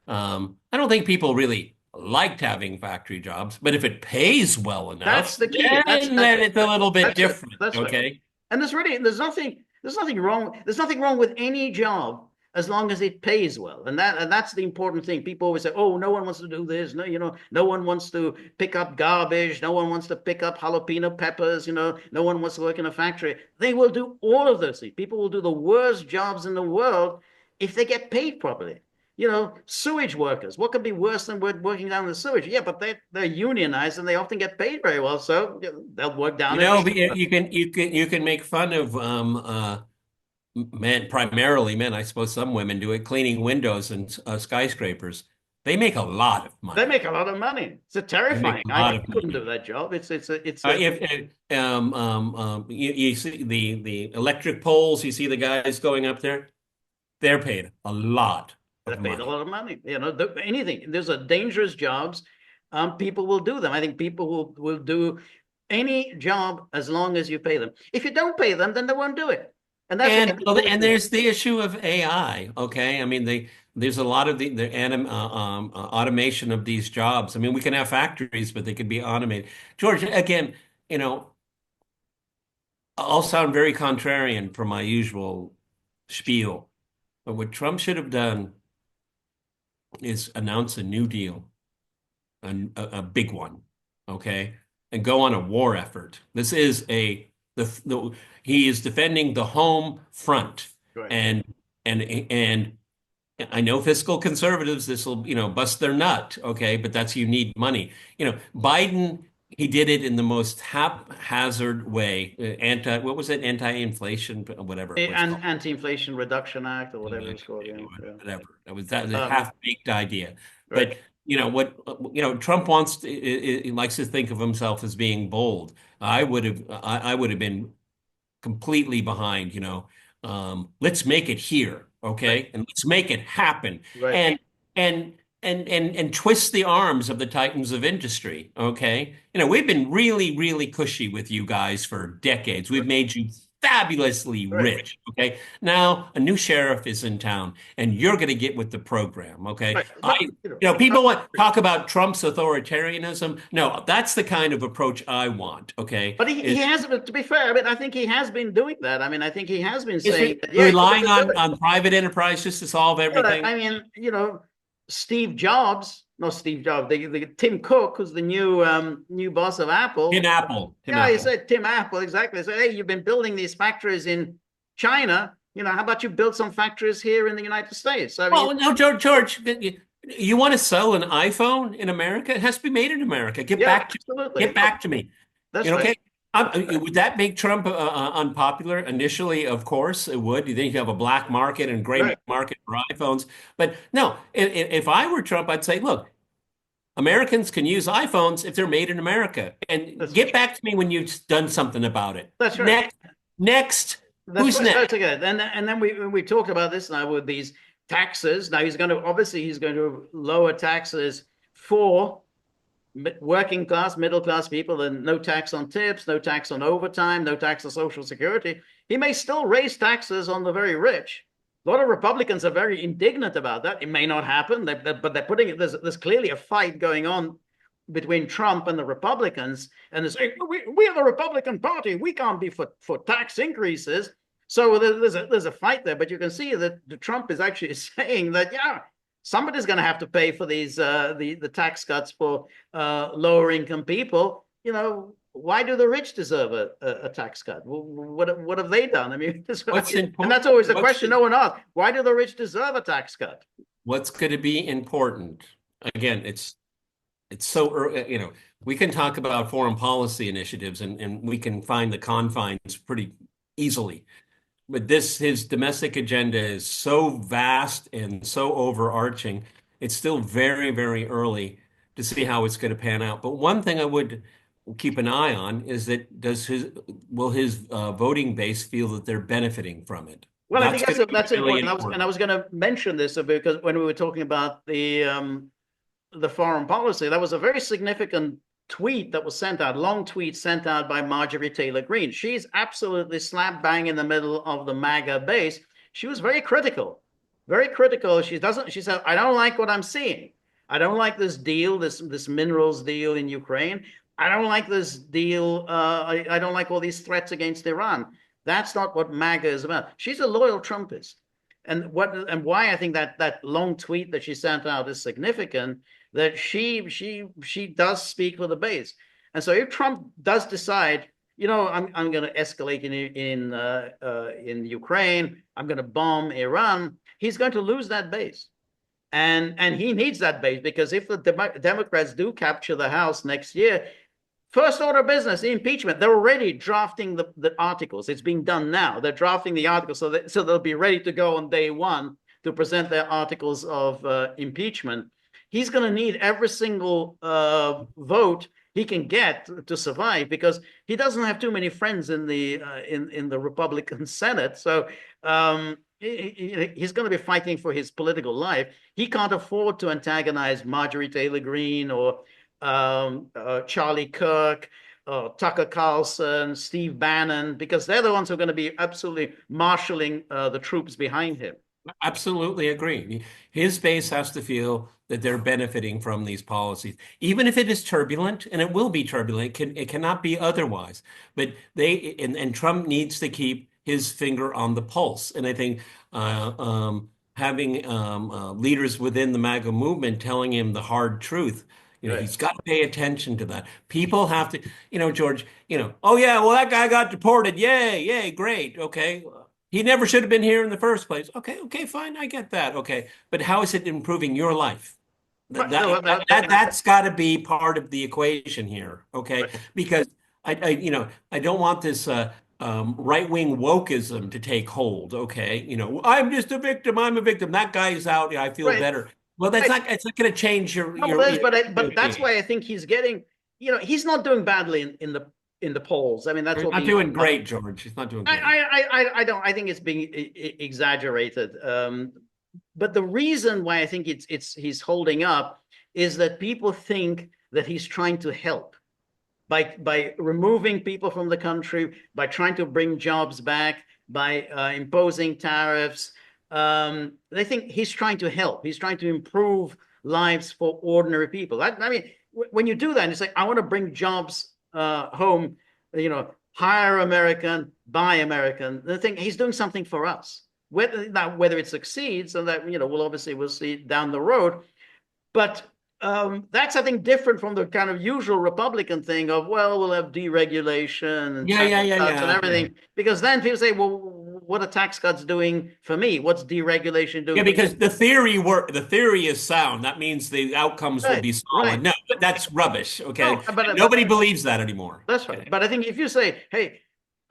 Speaker 2: I don't think people really liked having factory jobs, but if it pays well enough,
Speaker 1: That's the key.
Speaker 2: then it's a little bit
Speaker 1: That's right.
Speaker 2: different.
Speaker 1: That's right.
Speaker 2: Okay.
Speaker 1: And there's nothing wrong. There's nothing wrong with any job as long as it pays well. And that's the important thing. People always say, "Oh, no one wants to do this. No, no one wants to pick up garbage. No one wants to pick up jalapeno peppers. No one wants to work in a factory." They will do all of those things. People will do the worst jobs in the world if they get paid properly. Sewage workers. What could be worse than working down the sewage? Yeah, but they're unionized and they often get paid very well, so they'll work down in the.
Speaker 2: But you can make fun of men, primarily men. I suppose some women do it, cleaning windows and skyscrapers. They make a lot of
Speaker 1: They
Speaker 2: money.
Speaker 1: make a lot of money. It's
Speaker 2: They make
Speaker 1: terrifying.
Speaker 2: a
Speaker 1: I
Speaker 2: lot of
Speaker 1: couldn't do
Speaker 2: money.
Speaker 1: that job. It's a
Speaker 2: If you see the electric poles, you see the guys going up there, they're paid a lot
Speaker 1: They're
Speaker 2: of
Speaker 1: paid a
Speaker 2: money.
Speaker 1: lot of money. Anything. There's a dangerous jobs. People will do them. I think people will do any job as long as you pay them. If you don't pay them, then they won't do it. And that's what
Speaker 2: And
Speaker 1: people
Speaker 2: and
Speaker 1: do.
Speaker 2: there's the issue of AI. Okay, I mean there's a lot of automation of these jobs. I mean we can have factories, but they could be automated. George, again, you know, I'll sound very contrarian from my usual spiel, but what Trump should have done is announce a new deal, a big one, okay, and go on a war effort. This is he is defending the home front,
Speaker 1: Right.
Speaker 2: and and I know fiscal conservatives, this will, bust their nut, okay, but that's you need money. Biden he did it in the most haphazard way. What was it? Anti-inflation, whatever it
Speaker 1: The
Speaker 2: was called.
Speaker 1: Anti-Inflation Reduction Act or whatever it's called.
Speaker 2: You
Speaker 1: Yeah,
Speaker 2: know,
Speaker 1: yeah.
Speaker 2: whatever. That was a
Speaker 1: Um,
Speaker 2: half-baked idea.
Speaker 1: right,
Speaker 2: But Trump wants to, he likes to think of himself as being bold. I would have been completely behind, let's make it here,
Speaker 1: right,
Speaker 2: okay? And let's make it happen.
Speaker 1: right.
Speaker 2: And and twist the arms of the titans of industry, okay? We've been really, really cushy with you guys for decades. We've made you fabulously
Speaker 1: Right.
Speaker 2: rich, okay? Now a new sheriff is in town, and you're going to get with the program, okay?
Speaker 1: Right. But I
Speaker 2: People want talk about Trump's authoritarianism. No, that's the kind of approach I want, okay?
Speaker 1: but he has, to be fair, I mean, I think he has been doing that. I mean, I think he has been
Speaker 2: Is
Speaker 1: saying
Speaker 2: it
Speaker 1: that, yeah, you're going
Speaker 2: relying
Speaker 1: to do it.
Speaker 2: on private enterprise just to solve
Speaker 1: Yeah,
Speaker 2: everything?
Speaker 1: I mean, Steve Jobs, not Steve Jobs, the Tim Cook, who's the new boss of Apple.
Speaker 2: Tim
Speaker 1: Yeah, he
Speaker 2: Apple.
Speaker 1: said Tim Apple exactly. He said, hey, you've been building these factories in China. How about you build some factories here in the United States? I mean,
Speaker 2: Well, no, George, you want to sell an iPhone in America? It has to be made in America.
Speaker 1: yeah, absolutely.
Speaker 2: Get back to me.
Speaker 1: That's right.
Speaker 2: Okay. Would that make Trump unpopular? Initially, of course, it would. You think you have a black market and gray
Speaker 1: Right.
Speaker 2: market for iPhones? But no, if I were Trump, I'd say, look, Americans can use iPhones if they're made in America. And
Speaker 1: That's
Speaker 2: get back to me when you've done something about it.
Speaker 1: that's right.
Speaker 2: Next.
Speaker 1: That's
Speaker 2: Who's
Speaker 1: right.
Speaker 2: next?
Speaker 1: That's okay. And then we talked about this now with these taxes. Now he's going to lower taxes for working class, middle class people, and no tax on tips, no tax on overtime, no tax on Social Security. He may still raise taxes on the very rich. A lot of Republicans are very indignant about that. It may not happen, but they're putting it. There's clearly a fight going on between Trump and the Republicans, and they say we are the Republican Party. We can't be for tax increases. So there's a fight there, but you can see that the Trump is actually saying that, yeah, somebody's going to have to pay for these the tax cuts for lower income people. Why do the rich deserve a tax cut? What have they done? I mean,
Speaker 2: What's
Speaker 1: and
Speaker 2: important?
Speaker 1: that's always the question no one asks. Why do the rich deserve a tax cut?
Speaker 2: What's going to be important? Again, it's so early, we can talk about foreign policy initiatives and we can find the confines pretty easily. But his domestic agenda is so vast and so overarching. It's still very, very early to see how it's going to pan out. But one thing I would keep an eye on is that will his voting base feel that they're benefiting from it?
Speaker 1: Well, I
Speaker 2: That's
Speaker 1: think
Speaker 2: going to be
Speaker 1: that's
Speaker 2: really
Speaker 1: important. I
Speaker 2: important.
Speaker 1: was going to mention this because when we were talking about the foreign policy, that was a very significant tweet that was sent out, long tweet sent out by Marjorie Taylor Greene. She's absolutely slap bang in the middle of the MAGA base. She was very critical, very critical. She said, I don't like what I'm seeing. I don't like this deal, this minerals deal in Ukraine. I don't like this deal. I don't like all these threats against Iran. That's not what MAGA is about. She's a loyal Trumpist. And why I think that long tweet that she sent out is significant, that she does speak for the base. And so if Trump does decide, I'm going to escalate in Ukraine, I'm going to bomb Iran, he's going to lose that base. And he needs that base because if the Democrats do capture the House next year, first order of business, the impeachment. They're already drafting the articles. It's being done now. They're drafting the articles so they'll be ready to go on day one to present their articles of impeachment. He's going to need every single vote he can get to survive because he doesn't have too many friends in the Republican Senate. So he's going to be fighting for his political life. He can't afford to antagonize Marjorie Taylor Greene or Charlie Kirk, Tucker Carlson, Steve Bannon, because they're the ones who are going to be absolutely marshaling the troops behind him.
Speaker 2: Absolutely agree. His base has to feel that they're benefiting from these policies, even if it is turbulent, and it will be turbulent. It cannot be otherwise. But and Trump needs to keep his finger on the pulse. And I think having leaders within the MAGA movement telling him the hard truth,
Speaker 1: Right.
Speaker 2: he's got to pay attention to that. People have to, George, oh yeah, well that guy got deported. Yay, yay, great, okay. He never should have been here in the first place. Okay, okay, fine, I get that. Okay, but how is it improving your life?
Speaker 1: Right. No,
Speaker 2: That's got to be part of the equation here, okay?
Speaker 1: right.
Speaker 2: Because I don't want this right-wing wokeism to take hold, okay? I'm just a victim. I'm a victim. That guy's out. Yeah, I feel
Speaker 1: Right.
Speaker 2: better. Well, that's
Speaker 1: Right.
Speaker 2: not. It's not going to change
Speaker 1: No, it is, but that's
Speaker 2: your.
Speaker 1: why I think he's getting, he's not doing badly in the polls. I mean, that's
Speaker 2: He's
Speaker 1: what
Speaker 2: not
Speaker 1: the
Speaker 2: doing great, George. He's not doing great.
Speaker 1: I don't, I think it's being exaggerated. But the reason why I think it's he's holding up is that people think that he's trying to help by removing people from the country, by trying to bring jobs back, by imposing tariffs. They think he's trying to help. He's trying to improve lives for ordinary people. I mean, when you do that, it's like I want to bring jobs home. Hire American, buy American. The thing he's doing something for us. Whether it succeeds, and that we'll see down the road. But that's, I think, different from the kind of usual Republican thing of, well, we'll have deregulation and
Speaker 2: Yeah,
Speaker 1: tax
Speaker 2: yeah, yeah,
Speaker 1: cuts and
Speaker 2: yeah, yeah.
Speaker 1: everything. Because then people say, well, what are tax cuts doing for me? What's deregulation
Speaker 2: Yeah,
Speaker 1: doing for
Speaker 2: because the theory is sound. That means the outcomes will
Speaker 1: right,
Speaker 2: be
Speaker 1: right.
Speaker 2: solid. No, that's rubbish. Okay.
Speaker 1: No, but
Speaker 2: Nobody believes that anymore.
Speaker 1: that's right.
Speaker 2: Okay.
Speaker 1: But I think if you say, hey,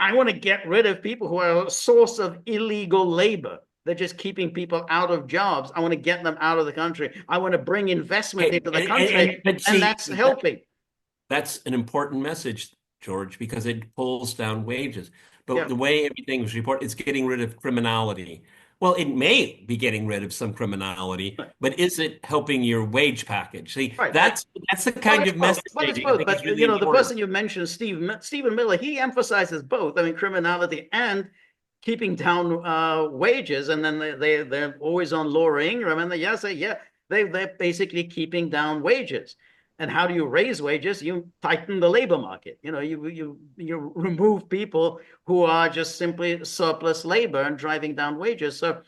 Speaker 1: I want to get rid of people who are a source of illegal labor. They're just keeping people out of jobs. I want to get them out of the country. I want to bring investment
Speaker 2: Okay.
Speaker 1: into the country,
Speaker 2: But
Speaker 1: and
Speaker 2: see,
Speaker 1: that's helping.
Speaker 2: that's an important message, George, because it pulls down wages. But
Speaker 1: Yeah.
Speaker 2: the way everything is reported, it's getting rid of criminality. Well, it may be getting rid of some criminality, but is it helping your wage package? See,
Speaker 1: Right.
Speaker 2: that's the
Speaker 1: Well,
Speaker 2: kind
Speaker 1: it's
Speaker 2: of
Speaker 1: both. Well, it's
Speaker 2: messaging I
Speaker 1: both.
Speaker 2: think is
Speaker 1: But
Speaker 2: really
Speaker 1: the
Speaker 2: important.
Speaker 1: person you mentioned, Stephen Miller, he emphasizes both. I mean, criminality and keeping down wages, and then they're always on Laura Ingraham, and they say, yeah, they're basically keeping down wages. And how do you raise wages? You tighten the labor market. You remove people who are just simply surplus labor and driving down wages. So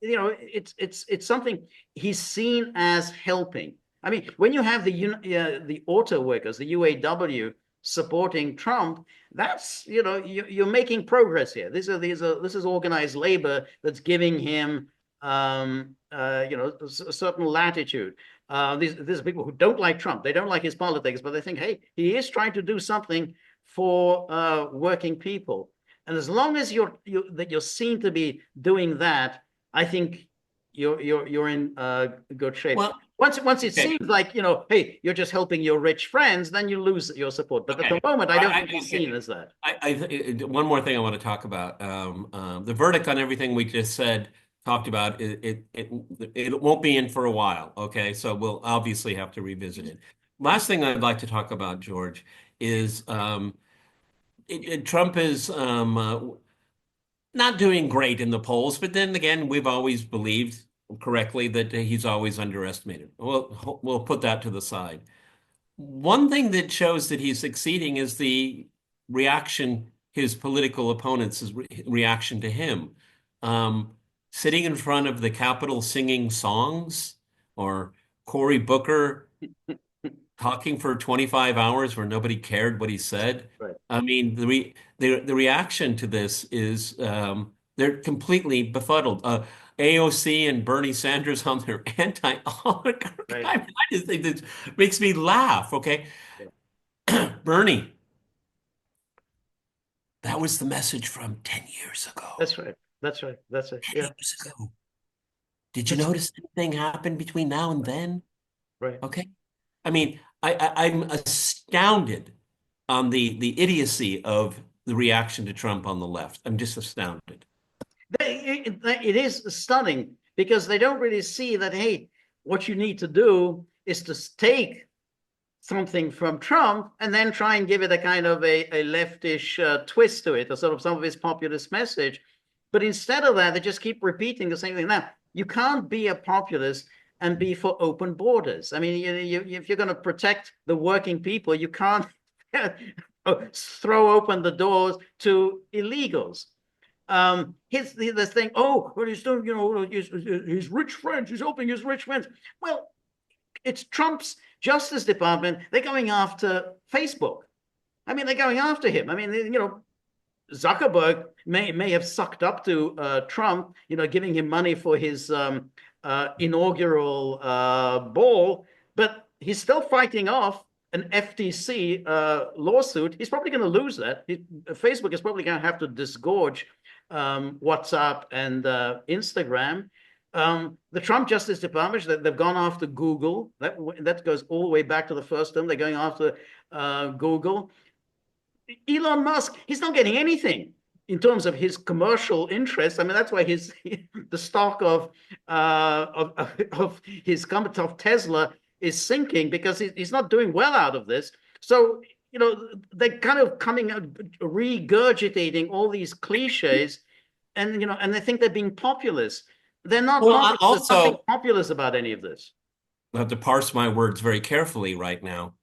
Speaker 1: it's something he's seen as helping. I mean, when you have the auto workers, the UAW supporting Trump, that's you're making progress here. This is organized labor that's giving him a certain latitude. These are people who don't like Trump. They don't like his politics, but they think, hey, he is trying to do something for working people. And as long as you're seen to be doing that, I think you're in good shape.
Speaker 2: Well,
Speaker 1: Once it
Speaker 2: okay,
Speaker 1: seems like hey, you're just helping your rich friends, then you lose your support. But at the
Speaker 2: okay.
Speaker 1: moment, I don't think he's
Speaker 2: Okay.
Speaker 1: seen as that.
Speaker 2: One more thing I want to talk about. The verdict on everything we just said, talked about, it won't be in for a while. Okay, so we'll obviously have to revisit it. Last thing I'd like to talk about, George, is Trump is not doing great in the polls, but then again, we've always believed correctly that he's always underestimated. We'll put that to the side. One thing that shows that he's succeeding is the reaction, his political opponents' reaction to him. Um, Sitting in front of the Capitol singing songs, or Cory Booker talking for 25 hours where nobody cared what he said.
Speaker 1: Right.
Speaker 2: I mean, the reaction to this is they're completely befuddled. AOC and Bernie Sanders on their anti-oligarch.
Speaker 1: Right.
Speaker 2: I mean, I just think this makes me laugh. Okay,
Speaker 1: Yeah.
Speaker 2: Bernie, that was the message from 10 years ago.
Speaker 1: That's right. That's right. That's it.
Speaker 2: 10
Speaker 1: Yeah.
Speaker 2: years ago. Did you
Speaker 1: That's
Speaker 2: notice anything happen between now and then?
Speaker 1: right.
Speaker 2: Okay. I mean, I'm astounded on the idiocy of the reaction to Trump on the left. I'm just astounded.
Speaker 1: It is stunning because they don't really see that, hey, what you need to do is to take something from Trump and then try and give it a kind of a leftish twist to it, or sort of some of his populist message. But instead of that, they just keep repeating the same thing. Now, you can't be a populist and be for open borders. I mean, if you're going to protect the working people, you can't throw open the doors to illegals. This thing, oh, what he's doing, his rich friends, he's helping his rich friends. Well, it's Trump's Justice Department. They're going after Facebook. I mean, they're going after him. I mean, Zuckerberg may have sucked up to Trump, giving him money for his inaugural ball. but he's still fighting off an FTC lawsuit. He's probably going to lose that. Facebook is probably going to have to disgorge WhatsApp and Instagram. The Trump Justice Department, they've gone after Google. That goes all the way back to the first term. They're going after Google. Elon Musk, he's not getting anything in terms of his commercial interests. I mean, that's why the stock of his company of Tesla is sinking, because he's not doing well out of this. So, they're kind of regurgitating all these cliches, and they think they're being populist. They're not
Speaker 2: Well,
Speaker 1: populist. There's nothing
Speaker 2: also,
Speaker 1: populist about any of this.
Speaker 2: I have to parse my words very carefully right now.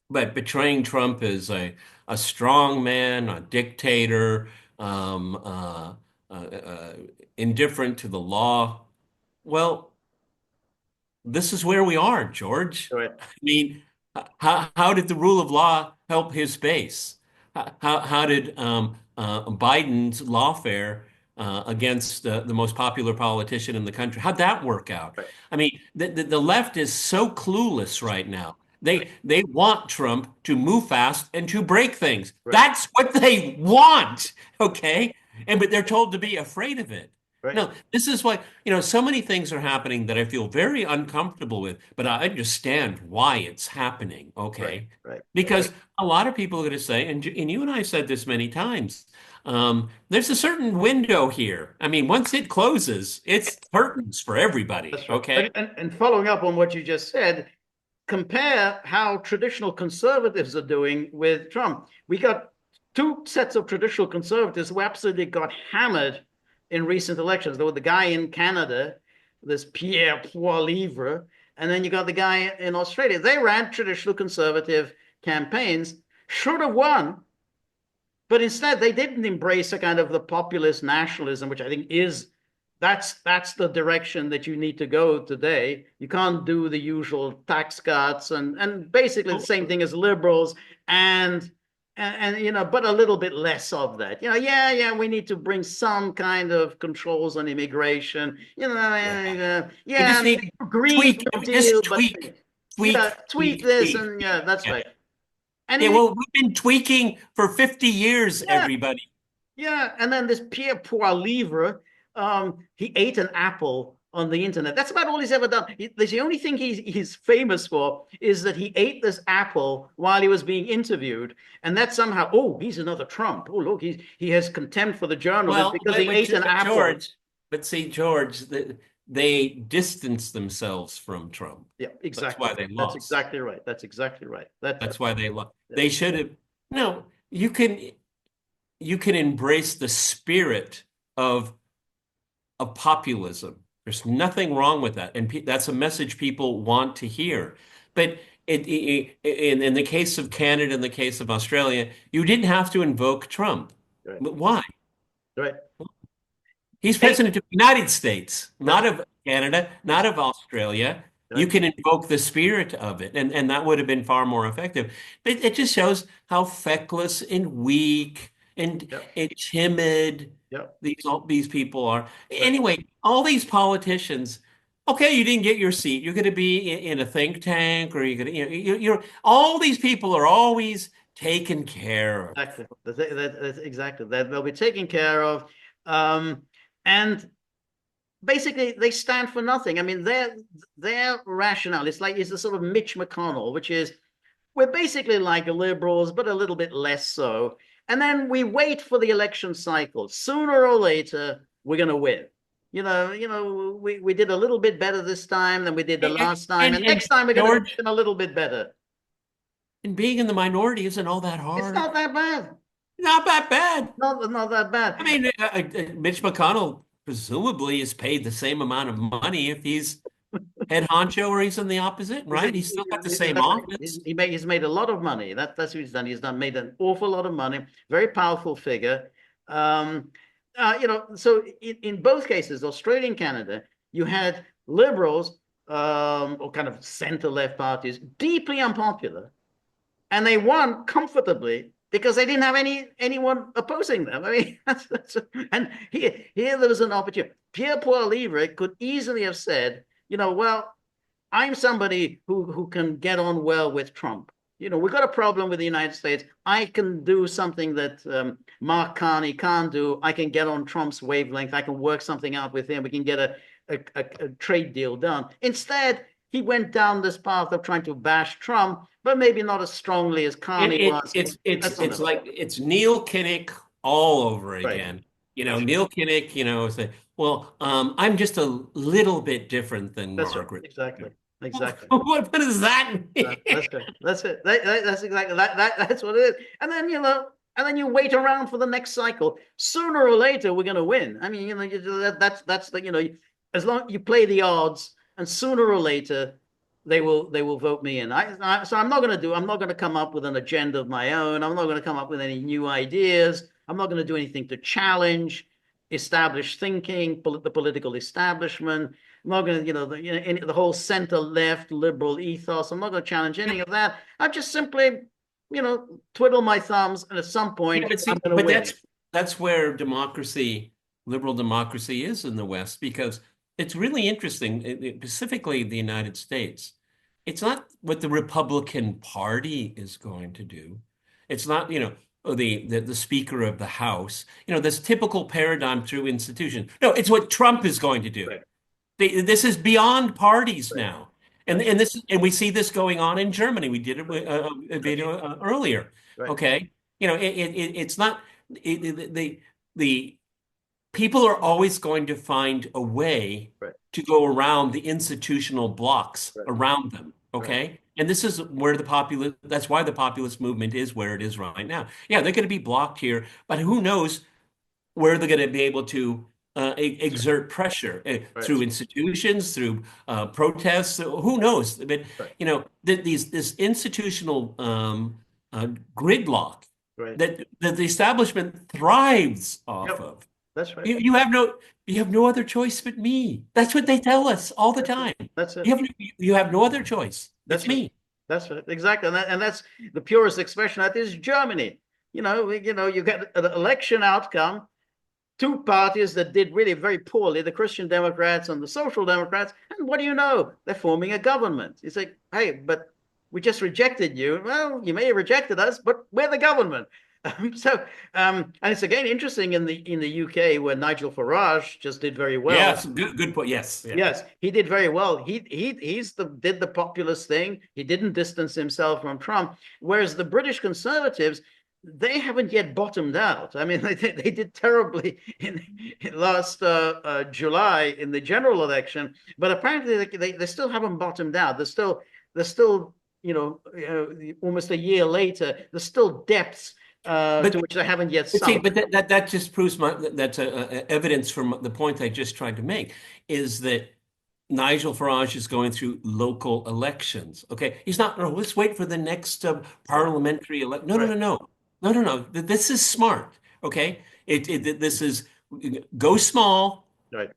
Speaker 2: But betraying Trump as a strong man, a dictator, um, uh, indifferent to the law, well, this is where we are, George.
Speaker 1: Right,
Speaker 2: I mean, how did the rule of law help his base? How did Biden's lawfare against the most popular politician in the country? How'd that work out?
Speaker 1: right,
Speaker 2: I mean, the left is so clueless right now.
Speaker 1: right,
Speaker 2: They want Trump to move fast and to break things.
Speaker 1: right,
Speaker 2: That's what they want, okay? But they're told to be afraid of it.
Speaker 1: right,
Speaker 2: No, this is why, so many things are happening that I feel very uncomfortable with, but I understand why it's happening,
Speaker 1: right,
Speaker 2: okay?
Speaker 1: right,
Speaker 2: Because a lot of people are going to say, and you and I said this many times, there's a certain window here. I mean, once it closes, it's curtains for everybody,
Speaker 1: that's right.
Speaker 2: okay?
Speaker 1: And following up on what you just said, compare how traditional conservatives are doing with Trump. We got two sets of traditional conservatives who absolutely got hammered in recent elections. There was the guy in Canada, this Pierre Poilievre, and then you got the guy in Australia. They ran traditional conservative campaigns, should have won, but instead they didn't embrace a kind of the populist nationalism, which I think that's the direction that you need to go today. You can't do the usual tax cuts and basically the same thing as liberals and but a little bit less of that. Yeah, we need to bring some kind of controls on immigration.
Speaker 2: Yeah. We
Speaker 1: Yeah,
Speaker 2: just need
Speaker 1: Green
Speaker 2: tweak,
Speaker 1: New
Speaker 2: just
Speaker 1: Deal, but
Speaker 2: tweak,
Speaker 1: yeah,
Speaker 2: tweak,
Speaker 1: tweak
Speaker 2: tweak,
Speaker 1: this
Speaker 2: tweak.
Speaker 1: and yeah, that's
Speaker 2: Yeah.
Speaker 1: right. And
Speaker 2: Yeah,
Speaker 1: he,
Speaker 2: well, we've been tweaking for 50 years,
Speaker 1: yeah,
Speaker 2: everybody.
Speaker 1: yeah, and then this Pierre Poilievre, he ate an apple on the internet. That's about all he's ever done. The only thing he's famous for is that he ate this apple while he was being interviewed, and that somehow, oh, he's another Trump. Oh, look, he has contempt for the journalist
Speaker 2: Well,
Speaker 1: because he ate an
Speaker 2: but
Speaker 1: apple.
Speaker 2: George, they distanced themselves from Trump.
Speaker 1: Yeah,
Speaker 2: That's
Speaker 1: exactly
Speaker 2: why
Speaker 1: right.
Speaker 2: they
Speaker 1: That's
Speaker 2: lost.
Speaker 1: exactly right. That's exactly right.
Speaker 2: That's why they lost.
Speaker 1: Yeah,
Speaker 2: They should have. No, you can embrace the spirit of populism. There's nothing wrong with that, and that's a message people want to hear. But in the case of Canada, in the case of Australia, you didn't have to invoke Trump.
Speaker 1: right,
Speaker 2: But why?
Speaker 1: right.
Speaker 2: He's
Speaker 1: Hey,
Speaker 2: president of the United States,
Speaker 1: that's
Speaker 2: not of Canada, not of Australia. You
Speaker 1: right.
Speaker 2: can invoke the spirit of it, and that would have been far more effective. But it just shows how feckless and weak
Speaker 1: Yep,
Speaker 2: and timid
Speaker 1: yep,
Speaker 2: all these people are.
Speaker 1: right.
Speaker 2: Anyway, all these politicians, okay, you didn't get your seat. You're going to be in a think tank, or you're going to, you're all these people are always taken care of.
Speaker 1: Exactly. That's exactly that. They'll be taken care of. Um, and basically they stand for nothing. I mean, their rationale is a sort of Mitch McConnell, which is we're basically like liberals, but a little bit less so. And then we wait for the election cycle. Sooner or later, we're going to win. We did a little bit better this time than we did the last time, and
Speaker 2: And
Speaker 1: next time we're going to do
Speaker 2: George,
Speaker 1: a little bit better.
Speaker 2: and being in the minority isn't all that
Speaker 1: It's
Speaker 2: hard.
Speaker 1: not that bad.
Speaker 2: Not that bad.
Speaker 1: Not that
Speaker 2: I
Speaker 1: bad.
Speaker 2: mean, Mitch McConnell presumably is paid the same amount of money if he's head honcho or he's in the opposite, right? He's still got the same
Speaker 1: That's right.
Speaker 2: office.
Speaker 1: He's made a lot of money. That's what he's done. Made an awful lot of money. Very powerful figure. Um, so in both cases, Australia and Canada, you had liberals or kind of center-left parties, deeply unpopular, and they won comfortably because they didn't have anyone opposing them. I mean, and here there was an opportunity. Pierre Poilievre could easily have said, well, I'm somebody who can get on well with Trump. We've got a problem with the United States. I can do something that Mark Carney can't do. I can get on Trump's wavelength. I can work something out with him. We can get a trade deal done. Instead, he went down this path of trying to bash Trump, but maybe not as strongly as
Speaker 2: It,
Speaker 1: Carney
Speaker 2: it
Speaker 1: was.
Speaker 2: it's like it's Neil Kinnock all over
Speaker 1: Right.
Speaker 2: again.
Speaker 1: That's right.
Speaker 2: Neil Kinnock, say, well, I'm just a little bit different than
Speaker 1: That's right.
Speaker 2: Margaret.
Speaker 1: Exactly. Exactly.
Speaker 2: What does that mean?
Speaker 1: That's good. That's it. That's exactly that's what it is. And then you wait around for the next cycle. Sooner or later, we're going to win. I mean, that's the as long you play the odds, and sooner or later, they will vote me in. So I'm not going to come up with an agenda of my own. I'm not going to come up with any new ideas. I'm not going to do anything to challenge established thinking, the political establishment. I'm not going to, the whole center left liberal ethos. I'm not going to challenge any of that. I just simply, twiddle my thumbs, and at some
Speaker 2: Yeah,
Speaker 1: point,
Speaker 2: but
Speaker 1: I'm
Speaker 2: see,
Speaker 1: going to
Speaker 2: but
Speaker 1: win.
Speaker 2: that's where liberal democracy is in the West, because it's really interesting, specifically the United States. It's not what the Republican Party is going to do. It's not, the Speaker of the House, this typical paradigm through institution. No, it's what Trump is going to do.
Speaker 1: Right,
Speaker 2: This is beyond parties
Speaker 1: right.
Speaker 2: now. And
Speaker 1: That's
Speaker 2: and this and we see this going on in Germany. We did
Speaker 1: right.
Speaker 2: a video earlier.
Speaker 1: Right,
Speaker 2: Okay, it's not the people are always going to find a way
Speaker 1: right,
Speaker 2: to go around the institutional blocks
Speaker 1: right,
Speaker 2: around them.
Speaker 1: right,
Speaker 2: Okay, and this is where that's why the populist movement is where it is right now. Yeah, they're going to be blocked here, but who knows where they're going to be able to exert pressure
Speaker 1: right,
Speaker 2: through institutions, through protests. Who knows? But
Speaker 1: right,
Speaker 2: this institutional uh, gridlock
Speaker 1: right.
Speaker 2: that the establishment thrives off
Speaker 1: Yep,
Speaker 2: of.
Speaker 1: that's right.
Speaker 2: You have no other choice but me. That's what they tell us all the
Speaker 1: That's it.
Speaker 2: time.
Speaker 1: That's it.
Speaker 2: You have no other choice. It's
Speaker 1: That's right.
Speaker 2: me.
Speaker 1: That's right. Exactly. And that's the purest expression. That is Germany. You get an election outcome, two parties that did really very poorly, the Christian Democrats and the Social Democrats. And what do you know? They're forming a government. You say, hey, but we just rejected you. Well, you may have rejected us, but we're the government. And it's again interesting in the UK, where Nigel Farage just did very well.
Speaker 2: Yes, good point. Yes, yeah.
Speaker 1: Yes, he did very well. Did the populist thing. He didn't distance himself from Trump. Whereas the British Conservatives, they haven't yet bottomed out. I mean, they did terribly in last July in the general election, but apparently they still haven't bottomed out. They're still almost a year later, there's still depths to
Speaker 2: But
Speaker 1: which they haven't yet
Speaker 2: But see,
Speaker 1: sunk.
Speaker 2: but that just proves that's evidence from the point I just tried to make, is that Nigel Farage is going through local elections. Okay, he's not. No, let's wait for the next parliamentary elect. No, no,
Speaker 1: Right,
Speaker 2: no, no, no, no, no. This is smart. Okay, this is go small.
Speaker 1: right,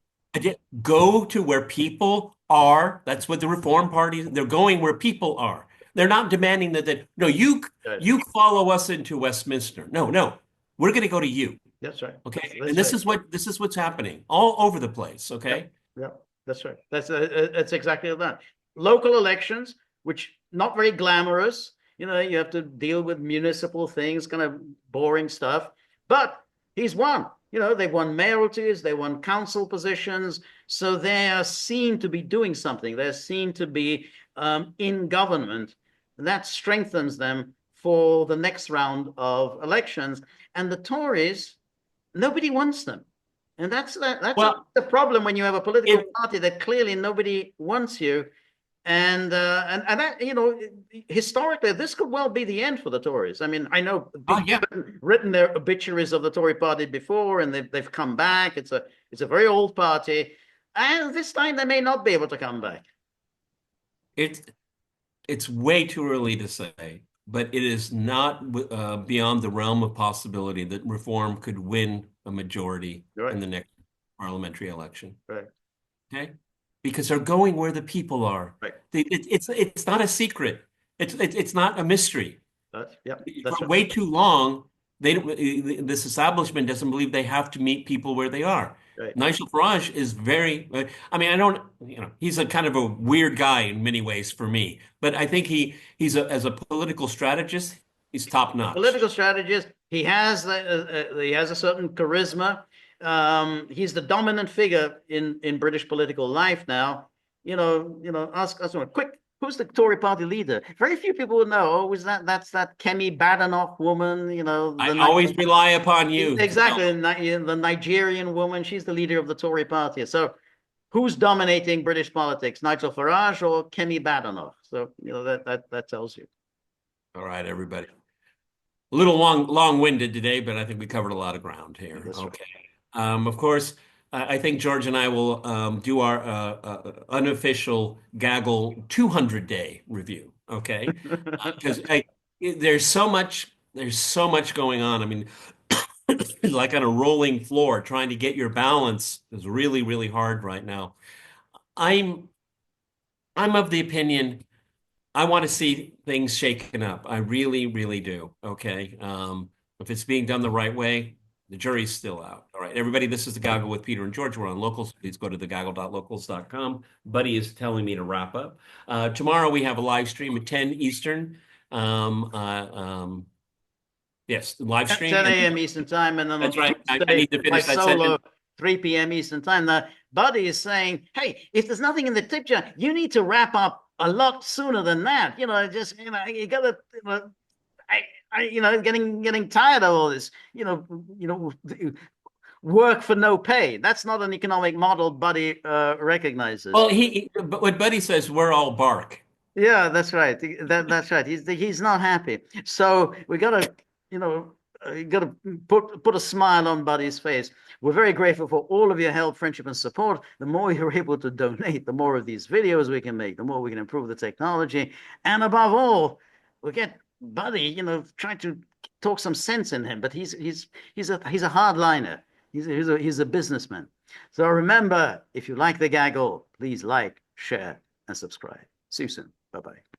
Speaker 2: Go to where people are. That's what the Reform Party, they're going where people are. They're not demanding that no, you
Speaker 1: right.
Speaker 2: you follow us into Westminster. No, no. We're going to go to you.
Speaker 1: That's right.
Speaker 2: Okay? And
Speaker 1: That's
Speaker 2: this
Speaker 1: right.
Speaker 2: is what's happening all over the place,
Speaker 1: Yep,
Speaker 2: okay?
Speaker 1: yep, that's right. That's exactly that. Local elections, which not very glamorous. You have to deal with municipal things, kind of boring stuff. But he's won. They've won mayoralties, they won council positions, so they are seen to be doing something. They're seen to be in government. That strengthens them for the next round of elections. And the Tories, nobody wants them. And that's
Speaker 2: Well,
Speaker 1: the problem when you have a political
Speaker 2: it
Speaker 1: party that clearly nobody wants you. And that, historically, this could well be the end for the Tories. I mean, I know
Speaker 2: oh
Speaker 1: people
Speaker 2: yeah.
Speaker 1: have written their obituaries of the Tory party before, and they've come back. It's a very old party, and this time they may not be able to come back.
Speaker 2: It's it's way too early to say, but it is not beyond the realm of possibility that Reform could win a majority in
Speaker 1: Right,
Speaker 2: the next parliamentary election.
Speaker 1: right,
Speaker 2: Okay? Because they're going where the people are.
Speaker 1: right.
Speaker 2: It's not a secret. It's not a mystery.
Speaker 1: That's
Speaker 2: For
Speaker 1: right.
Speaker 2: way too long, this establishment doesn't believe they have to meet people where they are.
Speaker 1: Right.
Speaker 2: Nigel Farage is very, I mean, I don't, he's a kind of a weird guy in many ways for me, but I think as a political strategist, he's top
Speaker 1: A
Speaker 2: notch.
Speaker 1: political strategist. He has a certain charisma. He's the dominant figure in British political life now. Ask someone quick. Who's the Tory party leader? Very few people would know. Oh, is that's that Kemi Badenoch woman?
Speaker 2: I always rely upon you to tell
Speaker 1: Exactly, the Nigerian woman. She's the leader of the Tory party. So, who's dominating British politics? Nigel Farage or Kemi Badenoch? So, that tells you.
Speaker 2: All right, everybody. A little long-winded today, but I think we covered a lot of ground here.
Speaker 1: That's right.
Speaker 2: Okay. Of course, I think George and I will do our unofficial Gaggle 200-day review. Okay, because there's so much going on. I mean, like on a rolling floor, trying to get your balance is really, really hard right now. I'm I'm of the opinion. I want to see things shaken up. I really, really do. Okay. If it's being done the right way, the jury's still out. All right, everybody, this is the Gaggle with Peter and George. We're on Locals. Please go to thegaggle.locals.com. Buddy is telling me to wrap up. Tomorrow we have a live stream at 10 Eastern. Um, uh, um, yes, live stream.
Speaker 1: 10
Speaker 2: And
Speaker 1: a.m. Eastern time, and then
Speaker 2: that's
Speaker 1: on
Speaker 2: right. I
Speaker 1: Tuesday,
Speaker 2: need to
Speaker 1: my
Speaker 2: finish that
Speaker 1: solo,
Speaker 2: sentence.
Speaker 1: 3 p.m. Eastern time. The buddy is saying, hey, if there's nothing in the tip jar, you need to wrap up a lot sooner than that. You gotta, getting tired of all this, work for no pay. That's not an economic model Buddy recognizes.
Speaker 2: Well, but what Buddy says, we're all bark.
Speaker 1: Yeah, that's right. That's right. He's not happy. So we gotta, gotta put a smile on Buddy's face. We're very grateful for all of your help, friendship, and support. The more you're able to donate, the more of these videos we can make, the more we can improve the technology, and above all, we get Buddy, trying to talk some sense in him. But he's a hardliner. He's a businessman. So remember, if you like the gaggle, please like, share, and subscribe. See you soon. Bye bye.